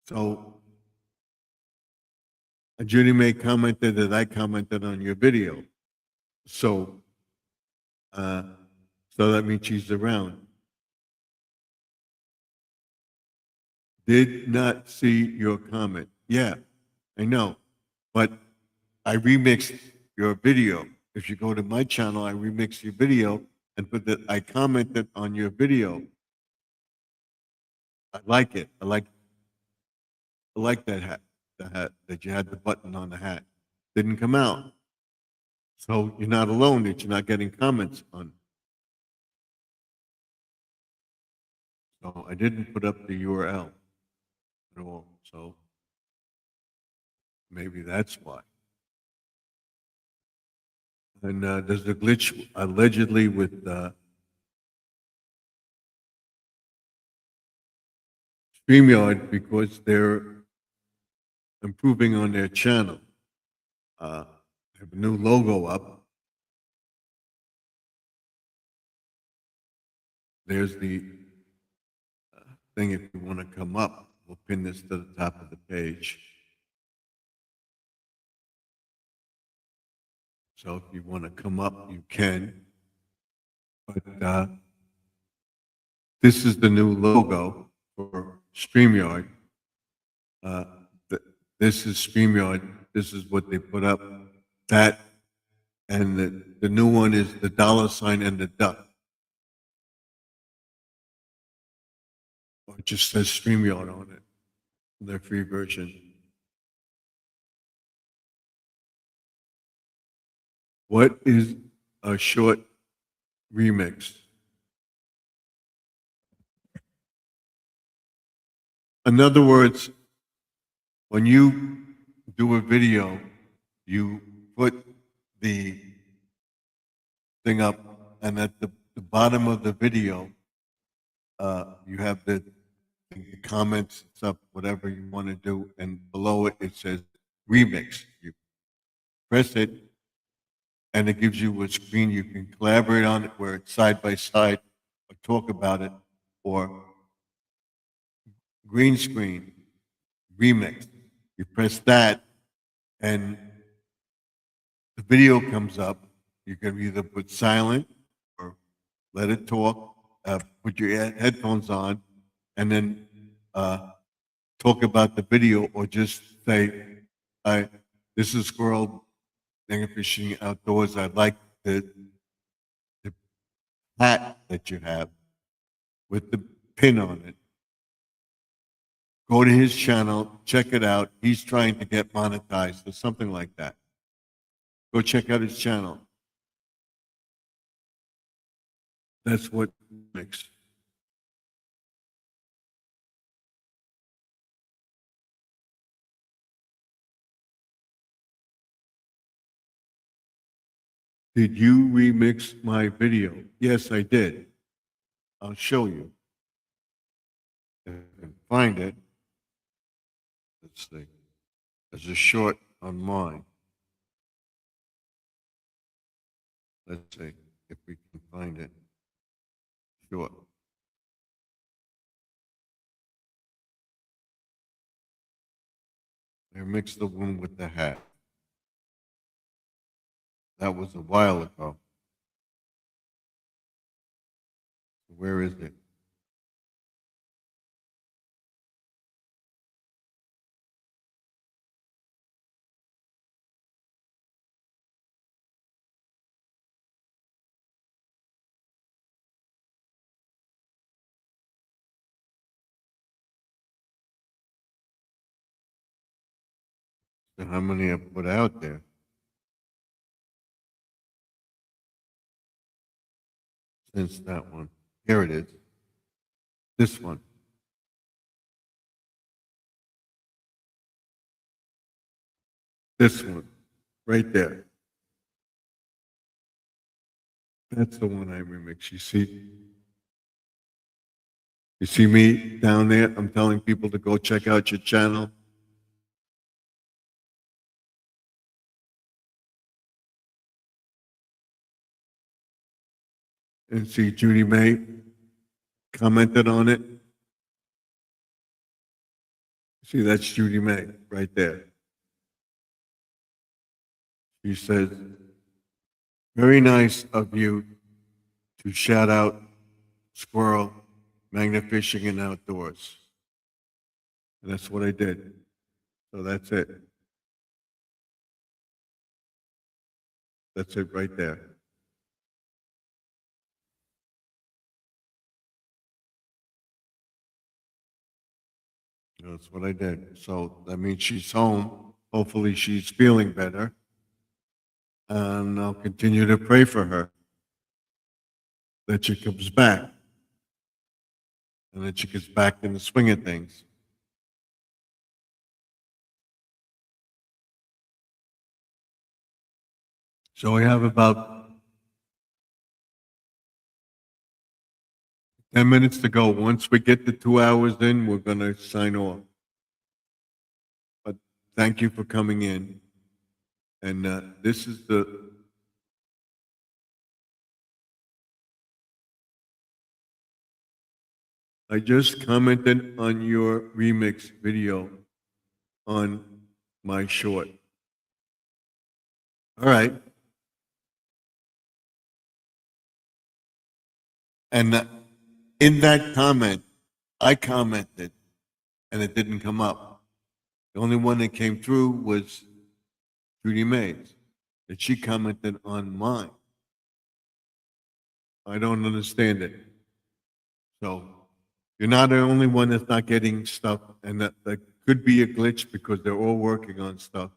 So Judy May commented that I commented on your video. So, so that means she's around. Did not see your comment. Yeah, I know. But I remixed your video. If you go to my channel, I remixed your video and put that I commented on your video. I like it. I like that hat. The hat that you had the button on the hat. Didn't come out. So you're not alone that you're not getting comments on. So I didn't put up the URL at all. So maybe that's why. And there's a glitch allegedly with StreamYard because they're improving on their channel. They have a new logo up. There's the thing if you want to come up. We'll pin this to the top of the page. So if you want to come up, you can. But this is the new logo for StreamYard. This is StreamYard. This is what they put up. That and the new one is the $ and the duck. Or it just says StreamYard on it, their free version. What is a short remix? In other words, when you do a video, you put the thing up, and at the bottom of the video, you have the comments, stuff, whatever you want to do, and below it, it says remix. You press it, and it gives you a screen you can collaborate on it where it's side by side, or talk about it, or green screen, remix. You press that, and the video comes up. You can either put silent or let it talk, put your headphones on, and then talk about the video, or just say, this is Squirrel Fishing Outdoors. I like the hat that you have with the pin on it. Go to his channel, check it out. He's trying to get monetized or something like that. Go check out his channel. That's what makes. Did you remix my video? Yes, I did. I'll show you. If I can find it. Let's see. There's a short on mine. Let's see if we can find it. Sure. I mixed the one with the hat. That was a while ago. Where is it? So how many I put out there? Since that one. Here it is. This one. This one. Right there. That's the one I remix. You see? You see me down there? I'm telling people to go check out your channel. And see Judy May commented on it. See, that's Judy May right there. She says, very nice of you to shout out Squirrel, Magnet Fishing and Outdoors. And that's what I did. So that's it. That's it right there. That's what I did. So that means she's home. Hopefully she's feeling better. And I'll continue to pray for her that she comes back and that she gets back in the swing of things. So we have about 10 minutes to go. Once we get the 2 hours in, we're going to sign off. But thank you for coming in. And this is I just commented on your remix video on my short. All right. And in that comment, I commented and it didn't come up. The only one that came through was Judy Mays, that she commented on mine. I don't understand it. So you're not the only one that's not getting stuff, and that could be a glitch because they're all working on stuff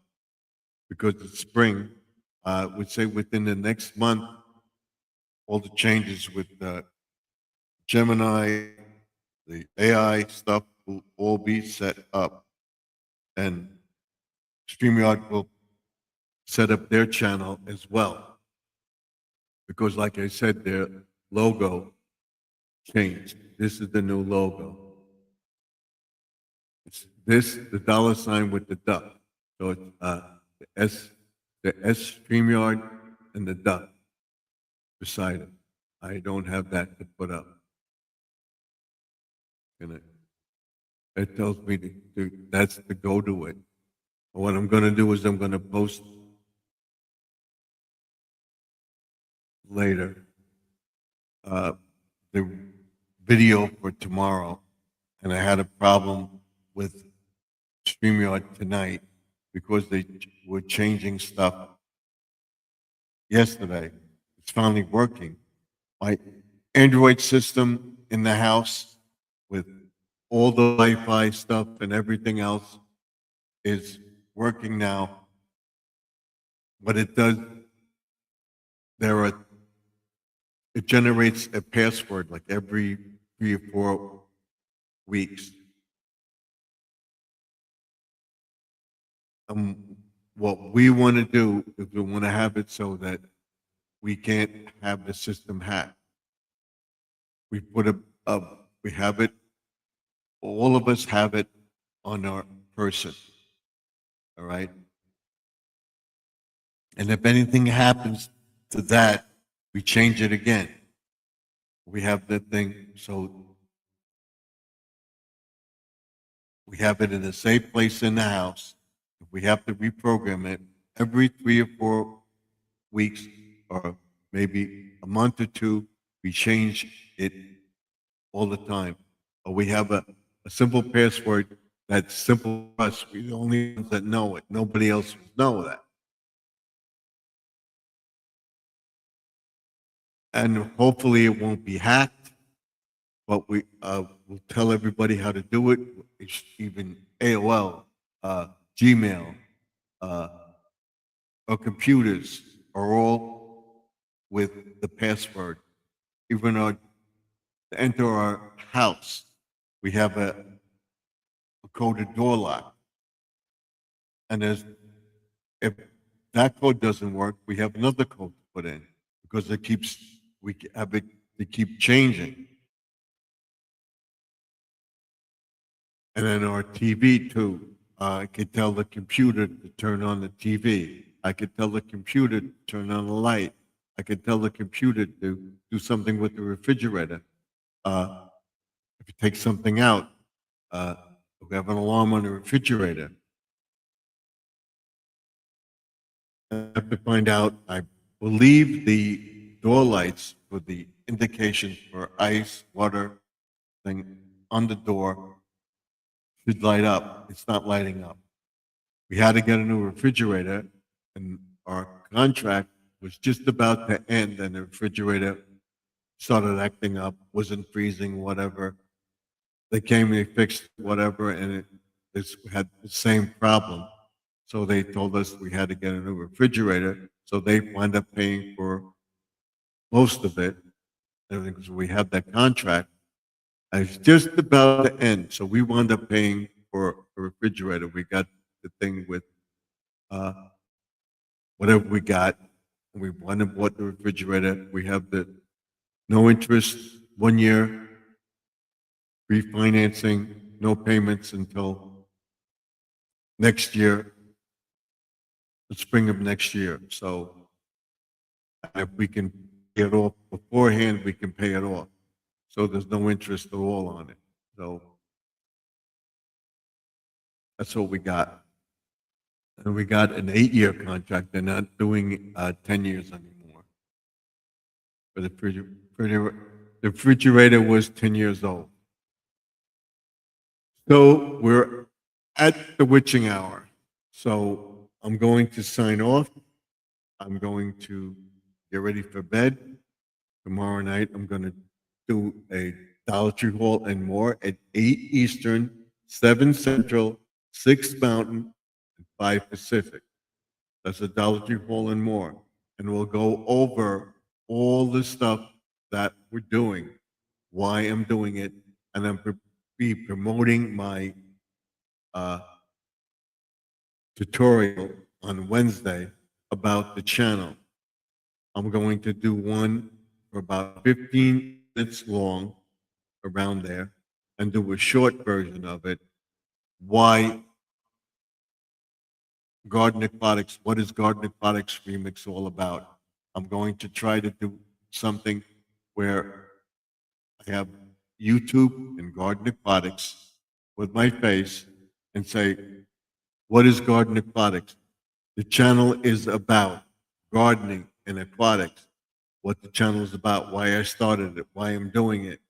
because it's spring. I would say within the next month, all the changes with Gemini, the AI stuff will all be set up. And StreamYard will set up their channel as well. Because like I said, their logo changed. This is the new logo. It's this, the $ with the duck. So it's the S StreamYard and the duck beside it. I don't have that to put up. And it tells me that's the go to it. What I'm going to do is I'm going to post later the video for tomorrow, and I had a problem with StreamYard tonight because they were changing stuff yesterday. It's finally working. My Android system in the house with all the Wi-Fi stuff and everything else is working now. What it does, it generates a password like every 3 or 4 weeks. What we want to do is we want to have it so that we can't have the system hacked. We put we have it, all of us have it on our person, all right? And if anything happens to that, we change it again. We have the thing, so we have it in a safe place in the house. If we have to reprogram it every 3 or 4 weeks, or maybe a month or two, we change it all the time. Or we have a simple password that's simple for us. We're the only ones that know it. Nobody else will know that. And hopefully it won't be hacked, but we will tell everybody how to do it. It's even AOL, Gmail, uh, our computers are all with the password. Even to enter our house, we have a coded door lock. And if that code doesn't work, we have another code to put in because we have it to keep changing. And then our TV too. I could tell the computer to turn on the TV. I could tell the computer to turn on the light. I could tell the computer to do something with the refrigerator. If you take something out, uh, we have an alarm on the refrigerator. I have to find out. I believe the door lights for the indication for ice, water thing on the door should light up. It's not lighting up. We had to get a new refrigerator, and our contract was just about to end, and the refrigerator started acting up, wasn't freezing, whatever. They came, they fixed whatever, and it had the same problem. So they told us we had to get a new refrigerator. So they wound up paying for most of it, everything, because we had that contract. And it's just about to end. So we wound up paying for a refrigerator. We got the thing with uh, whatever we got. We went and bought the refrigerator. We have the no interest, 1 year refinancing, no payments until next year, the spring of next year. So if we can pay it off beforehand, we can pay it off. So there's no interest at all on it. So that's what we got. And we got an 8-year contract. They're not doing 10 years anymore. For the refrigerator was 10 years old. So we're at the witching hour. So I'm going to sign off. I'm going to get ready for bed. Tomorrow night, I'm going to do a Dollar Tree haul and more at 8 Eastern, 7 Central, 6 Mountain, and 5 Pacific. That's a Dollar Tree haul and more. And we'll go over all the stuff that we're doing, why I'm doing it, and I'm be promoting my tutorial on Wednesday about the channel. I'm going to do one for about 15 minutes long around there and do a short version of it. Why Garden Aquatics, what is Garden Aquatics Remix all about? I'm going to try to do something where I have YouTube and Garden Aquatics with my face and say, what is Garden Aquatics? The channel is about gardening and aquatics, what the channel is about, why I started it, why I'm doing it.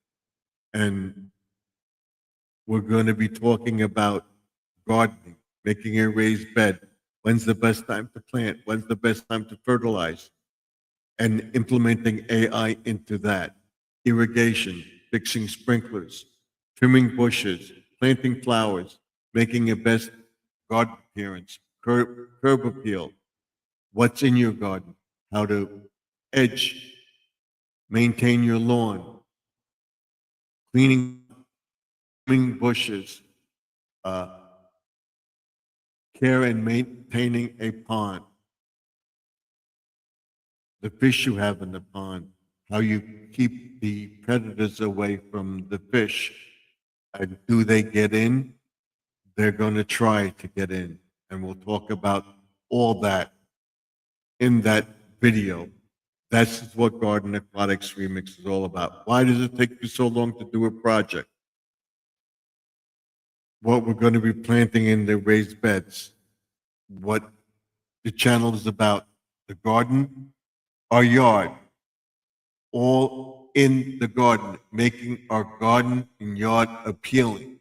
And we're going to be talking about gardening, making a raised bed. When's the best time to plant? When's the best time to fertilize? And implementing AI into that. Irrigation, fixing sprinklers, trimming bushes, planting flowers, making a best garden appearance, curb appeal, what's in your garden, how to edge, maintain your lawn, cleaning bushes, uh, care and maintaining a pond, the fish you have in the pond, how you keep the predators away from the fish. And do they get in? They're going to try to get in. And we'll talk about all that in that video. That's what Garden Aquatics Remix is all about. Why does it take you so long to do a project? What we're going to be planting in the raised beds, what the channel is about, the garden, our yard, all in the garden, making our garden and yard appealing.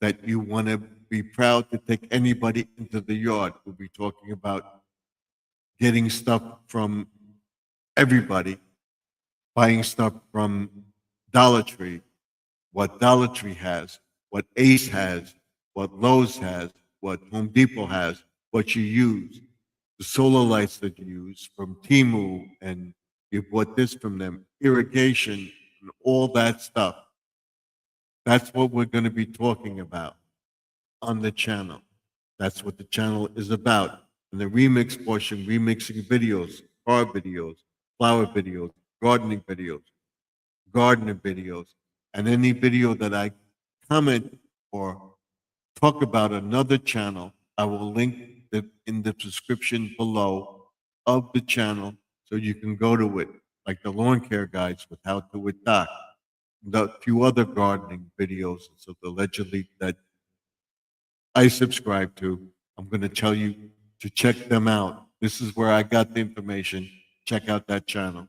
That you want to be proud to take anybody into the yard. We'll be talking about getting stuff from everybody, buying stuff from Dollar Tree, what Dollar Tree has, what Ace has, what Lowe's has, what Home Depot has, what you use, the solar lights that you use from Timu, and you bought this from them, irrigation, and all that stuff. That's what we're going to be talking about on the channel. That's what the channel is about. And the remix portion, remixing videos, car videos, flower videos, gardening videos, gardener videos, and any video that I comment or talk about another channel, I will link in the description below of the channel so you can go to it, like the lawn care guides with How to with Doc, the few other gardening videos, so allegedly that I subscribe to. I'm going to tell you to check them out. This is where I got the information. Check out that channel.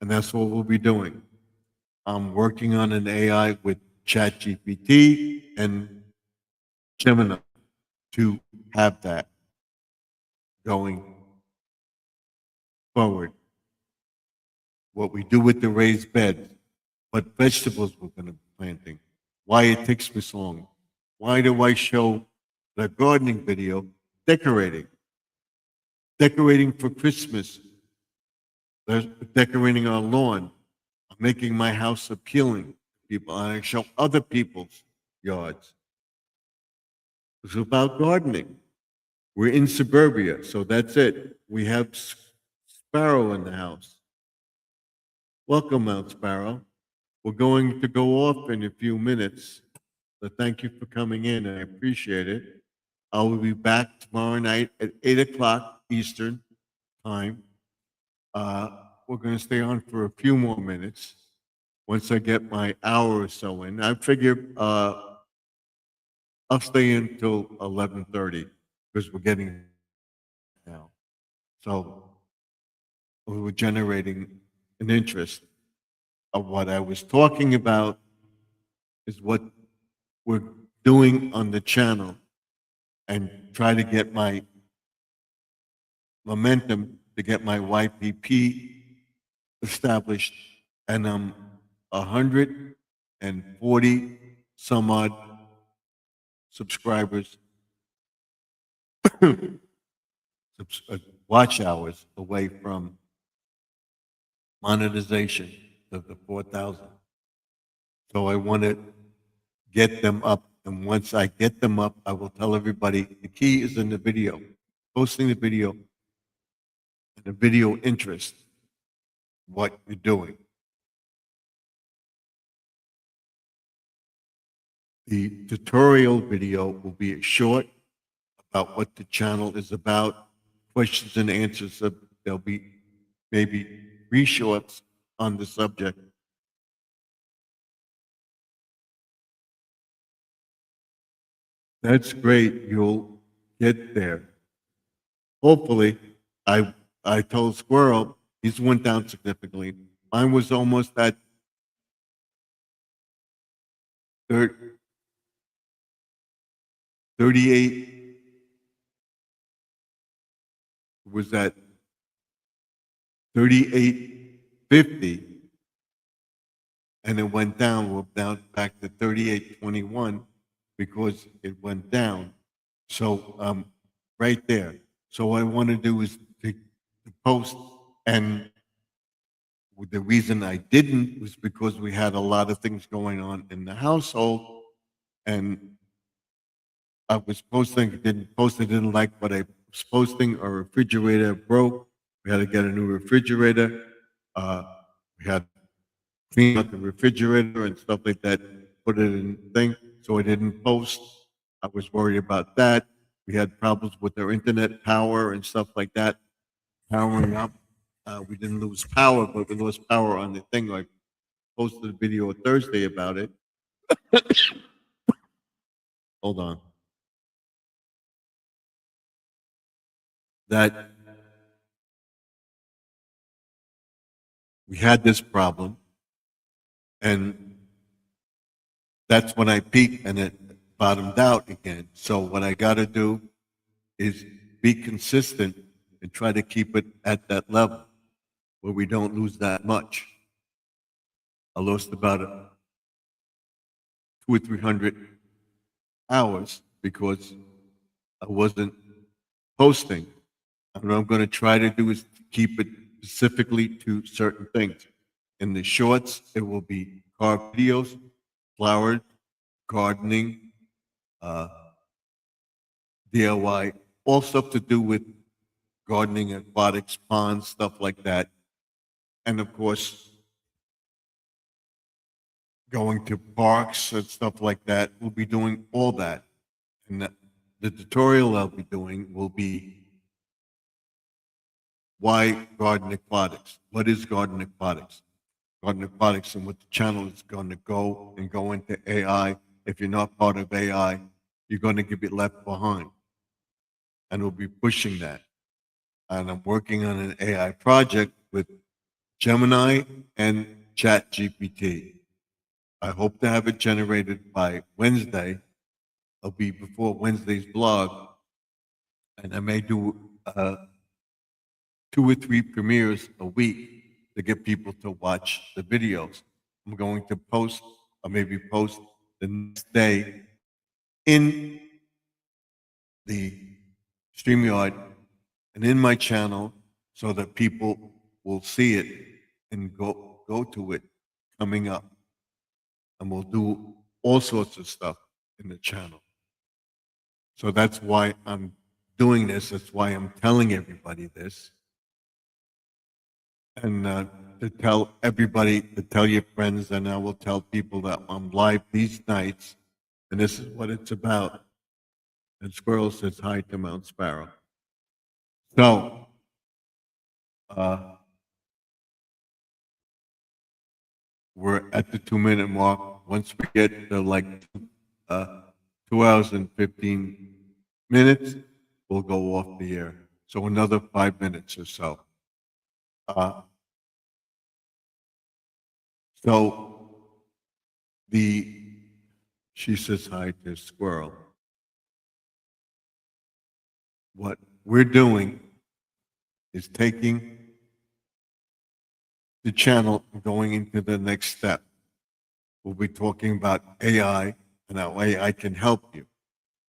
And that's what we'll be doing. I'm working on an AI with ChatGPT and Gemini to have that going forward. What we do with the raised beds, what vegetables we're going to be planting, why it takes me so long. Why do I show the gardening video decorating? Decorating for Christmas, decorating our lawn, making my house appealing to people, and I show other people's yards. It's about gardening. We're in suburbia, so that's it. We have Sparrow in the house. Welcome, Mount Sparrow. We're going to go off in a few minutes, so thank you for coming in. I appreciate it. I will be back tomorrow night at 8 o'clock Eastern time. We're going to stay on for a few more minutes once I get my hour or so in. I figure I'll stay in until 11:30 because we're getting now. So we were generating an interest of what I was talking about is what we're doing on the channel and try to get my momentum to get my YPP established. And I'm 140 some odd subscribers, watch hours away from monetization of the 4,000. So I want to get them up. And once I get them up, I will tell everybody the key is in the video, posting the video, and the video interest, what you're doing. The tutorial video will be short about what the channel is about, questions and answers. There'll be maybe 3 shorts on the subject. That's great. You'll get there. Hopefully, I told Squirrel he's went down significantly. Mine was almost at 38. Was at 38.50, and it went down. We're down back to 38.21 because it went down. So right there. So what I want to do is to post, and the reason I didn't was because we had a lot of things going on in the household, and I was posting, didn't post, I didn't like what I was posting. Our refrigerator broke. We had to get a new refrigerator. We had to clean out the refrigerator and stuff like that, put it in thing. So I didn't post. I was worried about that. We had problems with our internet power and stuff like that. powering up. We didn't lose power, but we lost power on the thing. I posted a video Thursday about it. Hold on. That we had this problem, and that's when I peaked and it bottomed out again. So what I got to do is be consistent and try to keep it at that level where we don't lose that much. I lost about 200 or 300 hours because I wasn't posting. And what I'm going to try to do is keep it specifically to certain things. In the shorts, it will be car videos, flowers, gardening, uh, DIY, all stuff to do with gardening, aquatics, ponds, stuff like that. And of course, going to parks and stuff like that. We'll be doing all that. And the tutorial I'll be doing will be why garden aquatics? What is garden aquatics? Garden aquatics and what the channel is going to go into AI. If you're not part of AI, you're going to get left behind. And we'll be pushing that. And I'm working on an AI project with Gemini and ChatGPT. I hope to have it generated by Wednesday. It'll be before Wednesday's blog. And I may do 2 or 3 premieres a week to get people to watch the videos. I'm going to post, or maybe post the next day in the StreamYard and in my channel so that people will see it and go to it coming up. And we'll do all sorts of stuff in the channel. So that's why I'm doing this. That's why I'm telling everybody this. And to tell everybody, to tell your friends, and I will tell people that I'm live these nights, and this is what it's about. And Squirrel says hi to Mount Sparrow. So, we're at the 2-minute mark. Once we get to like 2 hours and 15 minutes, we'll go off the air. So another 5 minutes or so. So she says hi to Squirrel. What we're doing is taking the channel and going into the next step. We'll be talking about AI and how AI can help you.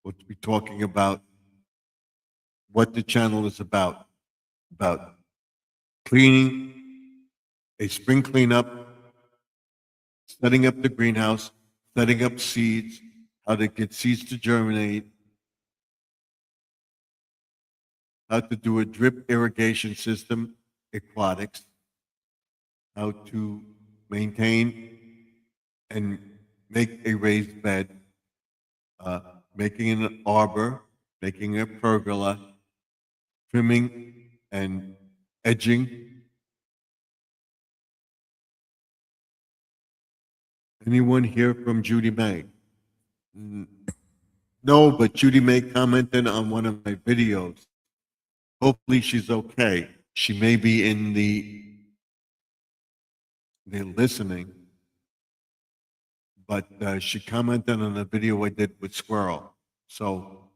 We'll be talking about what the channel is about cleaning, a spring cleanup, setting up the greenhouse, setting up seeds, how to get seeds to germinate, how to do a drip irrigation system, aquatics, how to maintain and make a raised bed, making an arbor, making a pergola, trimming and edging. Anyone hear from Judy May? No, but Judy May commented on one of my videos. Hopefully she's okay. She may be in the listening, but she commented on a video I did with Squirrel. So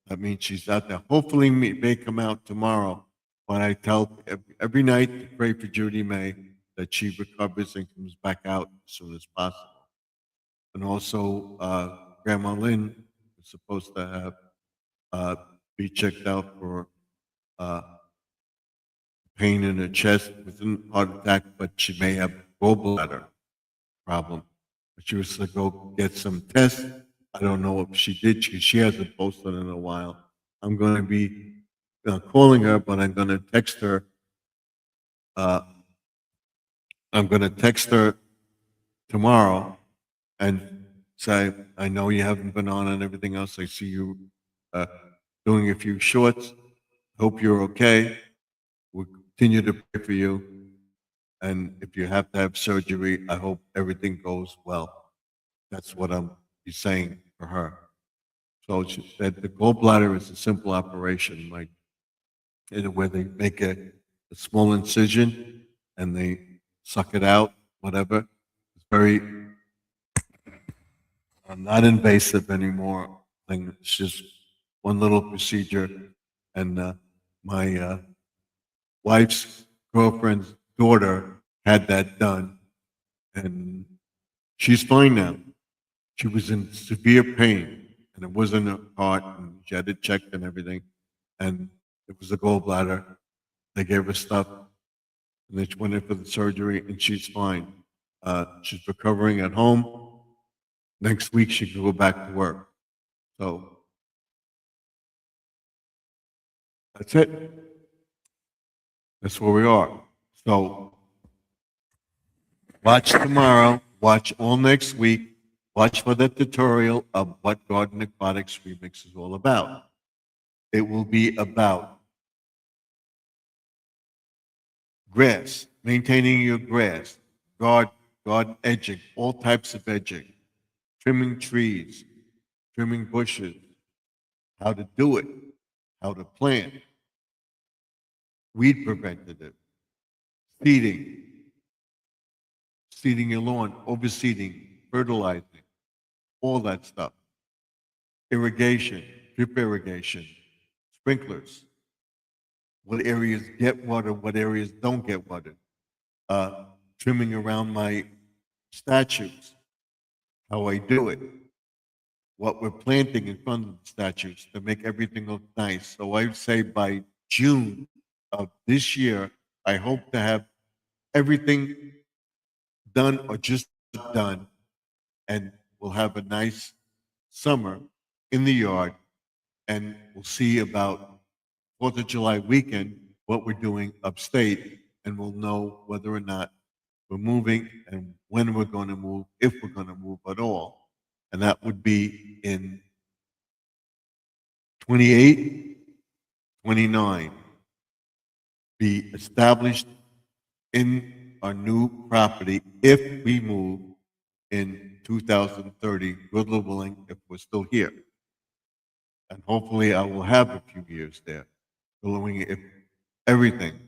that means she's out there. Hopefully may come out tomorrow. But I tell every night to pray for Judy May that she recovers and comes back out as soon as possible. And also, Grandma Lynn is supposed to have be checked out for pain in her chest with a heart attack, but she may have gallbladder problem. But she was to go get some tests. I don't know if she did because she hasn't posted in a while. I'm going to be calling her, but I'm going to text her. I'm going to text her tomorrow and say, I know you haven't been on and everything else. I see you doing a few shorts. Hope you're okay. continue to pray for you. And if you have to have surgery, I hope everything goes well. That's what I'm saying for her. So she said the gallbladder is a simple operation, like where they make a small incision and they suck it out, whatever. It's very not invasive anymore. Thing. It's just one little procedure. And my wife's girlfriend's daughter had that done, and she's fine now. She was in severe pain, and it wasn't her heart, and she had it checked and everything, and it was the gallbladder. They gave her stuff, and they went in for the surgery, and she's fine. She's recovering at home. Next week, she can go back to work. So that's it. That's where we are. So watch tomorrow. Watch all next week. Watch for the tutorial of what Garden Aquatics Remix is all about. It will be about grass, maintaining your grass, garden edging, all types of edging, trimming trees, trimming bushes, how to do it, how to plant, weed preventative, seeding, seeding your lawn, overseeding, fertilizing, all that stuff. Irrigation, drip irrigation, sprinklers, what areas get water, what areas don't get water, trimming around my statues, how I do it, what we're planting in front of the statues to make everything look nice. So I would say by June of this year, I hope to have everything done or just done, and we'll have a nice summer in the yard, and we'll see about 4th of July weekend what we're doing upstate, and we'll know whether or not we're moving and when we're going to move, if we're going to move at all. And that would be in 28, 29, be established in our new property if we move in 2030, good Lord willing, if we're still here. And hopefully I will have a few years there, following if everything,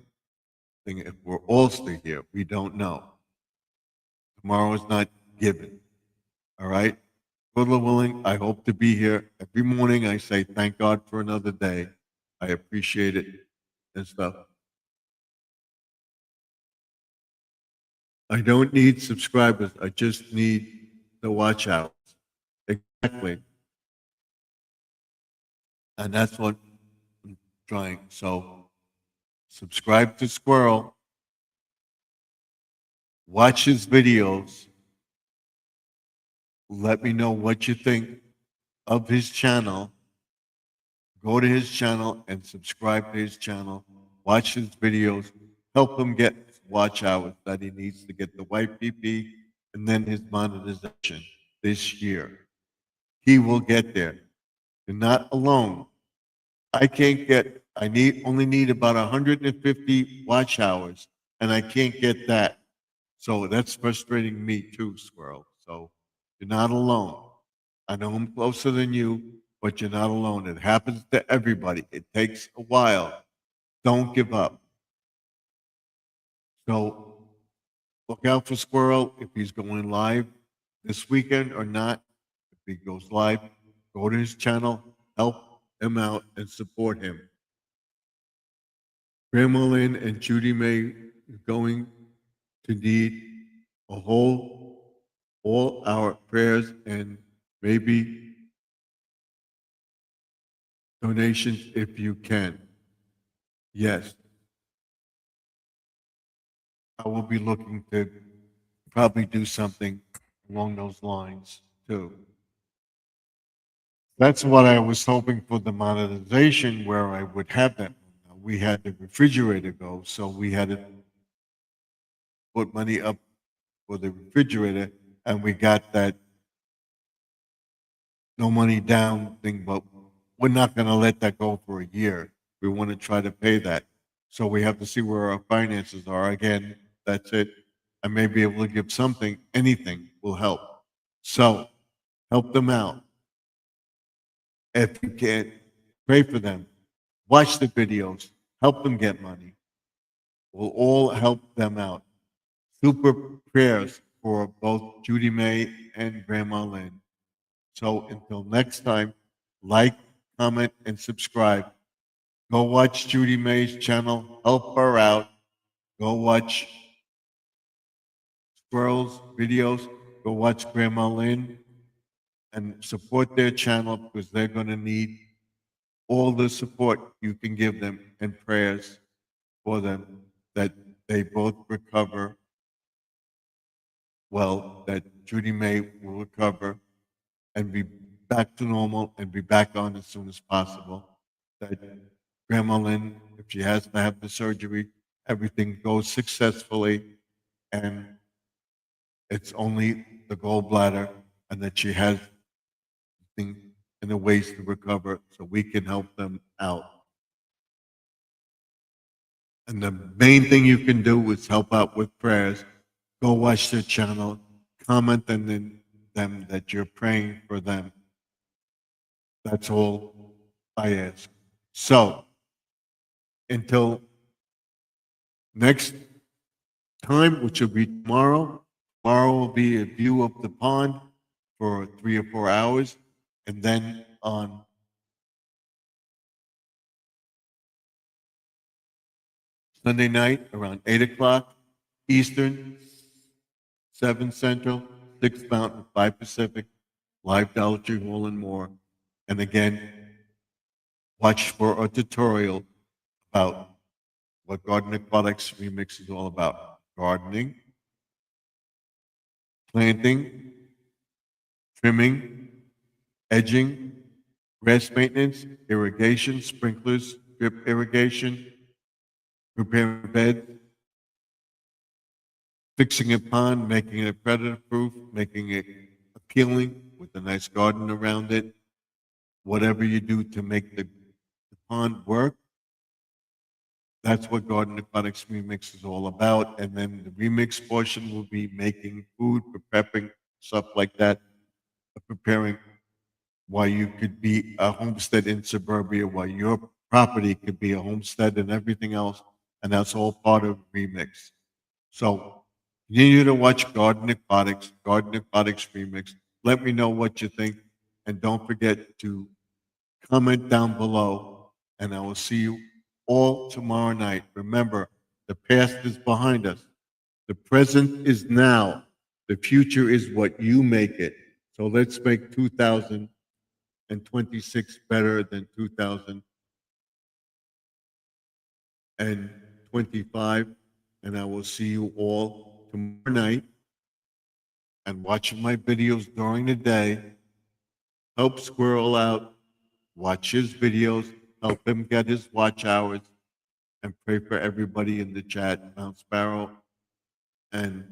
if we're all still here, we don't know. Tomorrow is not given. All right? Good Lord willing, I hope to be here every morning. I say thank God for another day. I appreciate it and stuff. I don't need subscribers. I just need the watch out. Exactly. And that's what I'm trying. So subscribe to Squirrel. Watch his videos. Let me know what you think of his channel. Go to his channel and subscribe to his channel. Watch his videos. Help him get watch hours that he needs to get the YPP and then his monetization this year. He will get there. You're not alone. I can't get, only need about 150 watch hours, and I can't get that. So that's frustrating me too, Squirrel. So you're not alone. I know I'm closer than you, but you're not alone. It happens to everybody. It takes a while. Don't give up. So look out for Squirrel if he's going live this weekend or not. If he goes live, go to his channel, help him out, and support him. Grandma Lynn and Judy May are going to need all our prayers and maybe donations if you can. Yes. I will be looking to probably do something along those lines too. That's what I was hoping for the monetization where I would have that. We had the refrigerator go, so we had to put money up for the refrigerator, and we got that no money down thing, but we're not going to let that go for a year. We want to try to pay that. So we have to see where our finances are. Again, that's it. I may be able to give something, anything will help. So help them out. If you can't, pray for them. Watch the videos. Help them get money. We'll all help them out. Super prayers for both Judy May and Grandma Lynn. So until next time, like, comment, and subscribe. Go watch Judy May's channel. Help her out. Go watch Squirrel's videos. Go watch Grandma Lynn and support their channel because they're going to need all the support you can give them and prayers for them that they both recover well, that Judy May will recover and be back to normal and be back on as soon as possible. That Grandma Lynn, if she has to have the surgery, everything goes successfully and it's only the gallbladder and that she has things in the ways to recover so we can help them out. And the main thing you can do is help out with prayers. Go watch their channel, comment on them that you're praying for them. That's all I ask. So, until next time, which will be tomorrow, will be a view of the pond for 3 or 4 hours. And then on Sunday night around 8 o'clock Eastern, 7 Central, 6 Mountain, 5 Pacific, live Dollar Tree Hall and more. And again, watch for a tutorial about what Garden Aquatics Remix is all about. Gardening, planting, trimming, edging, grass maintenance, irrigation, sprinklers, drip irrigation, preparing beds, fixing a pond, making it predator-proof, making it appealing with a nice garden around it. Whatever you do to make the pond work, that's what Garden Aquatics Remix is all about. And then the remix portion will be making food, prepping, stuff like that, preparing why you could be a homestead in suburbia, why your property could be a homestead and everything else. And that's all part of Remix. So continue to watch Garden Aquatics Remix. Let me know what you think. And don't forget to comment down below. And I will see you all tomorrow night. Remember, the past is behind us. The present is now. The future is what you make it. So let's make 2026 better than 2025. And I will see you all tomorrow night. And watching my videos during the day. Help Squirrel out. Watch his videos. Help him get his watch hours. And pray for everybody in the chat. Mount Sparrow and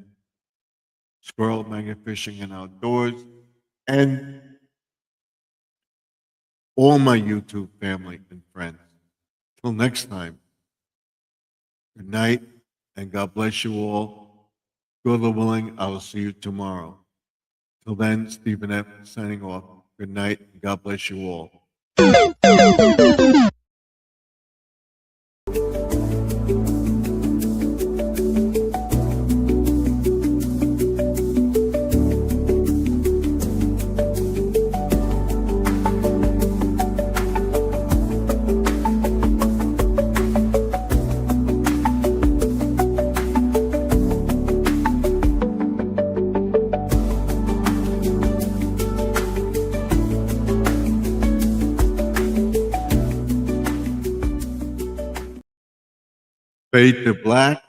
Squirrel Magnet Fishing and Outdoors. And all my YouTube family and friends. Till next time, good night and God bless you all. God willing, I will see you tomorrow. Till then, Stephen F. signing off. Good night and God bless you all. Fade to black.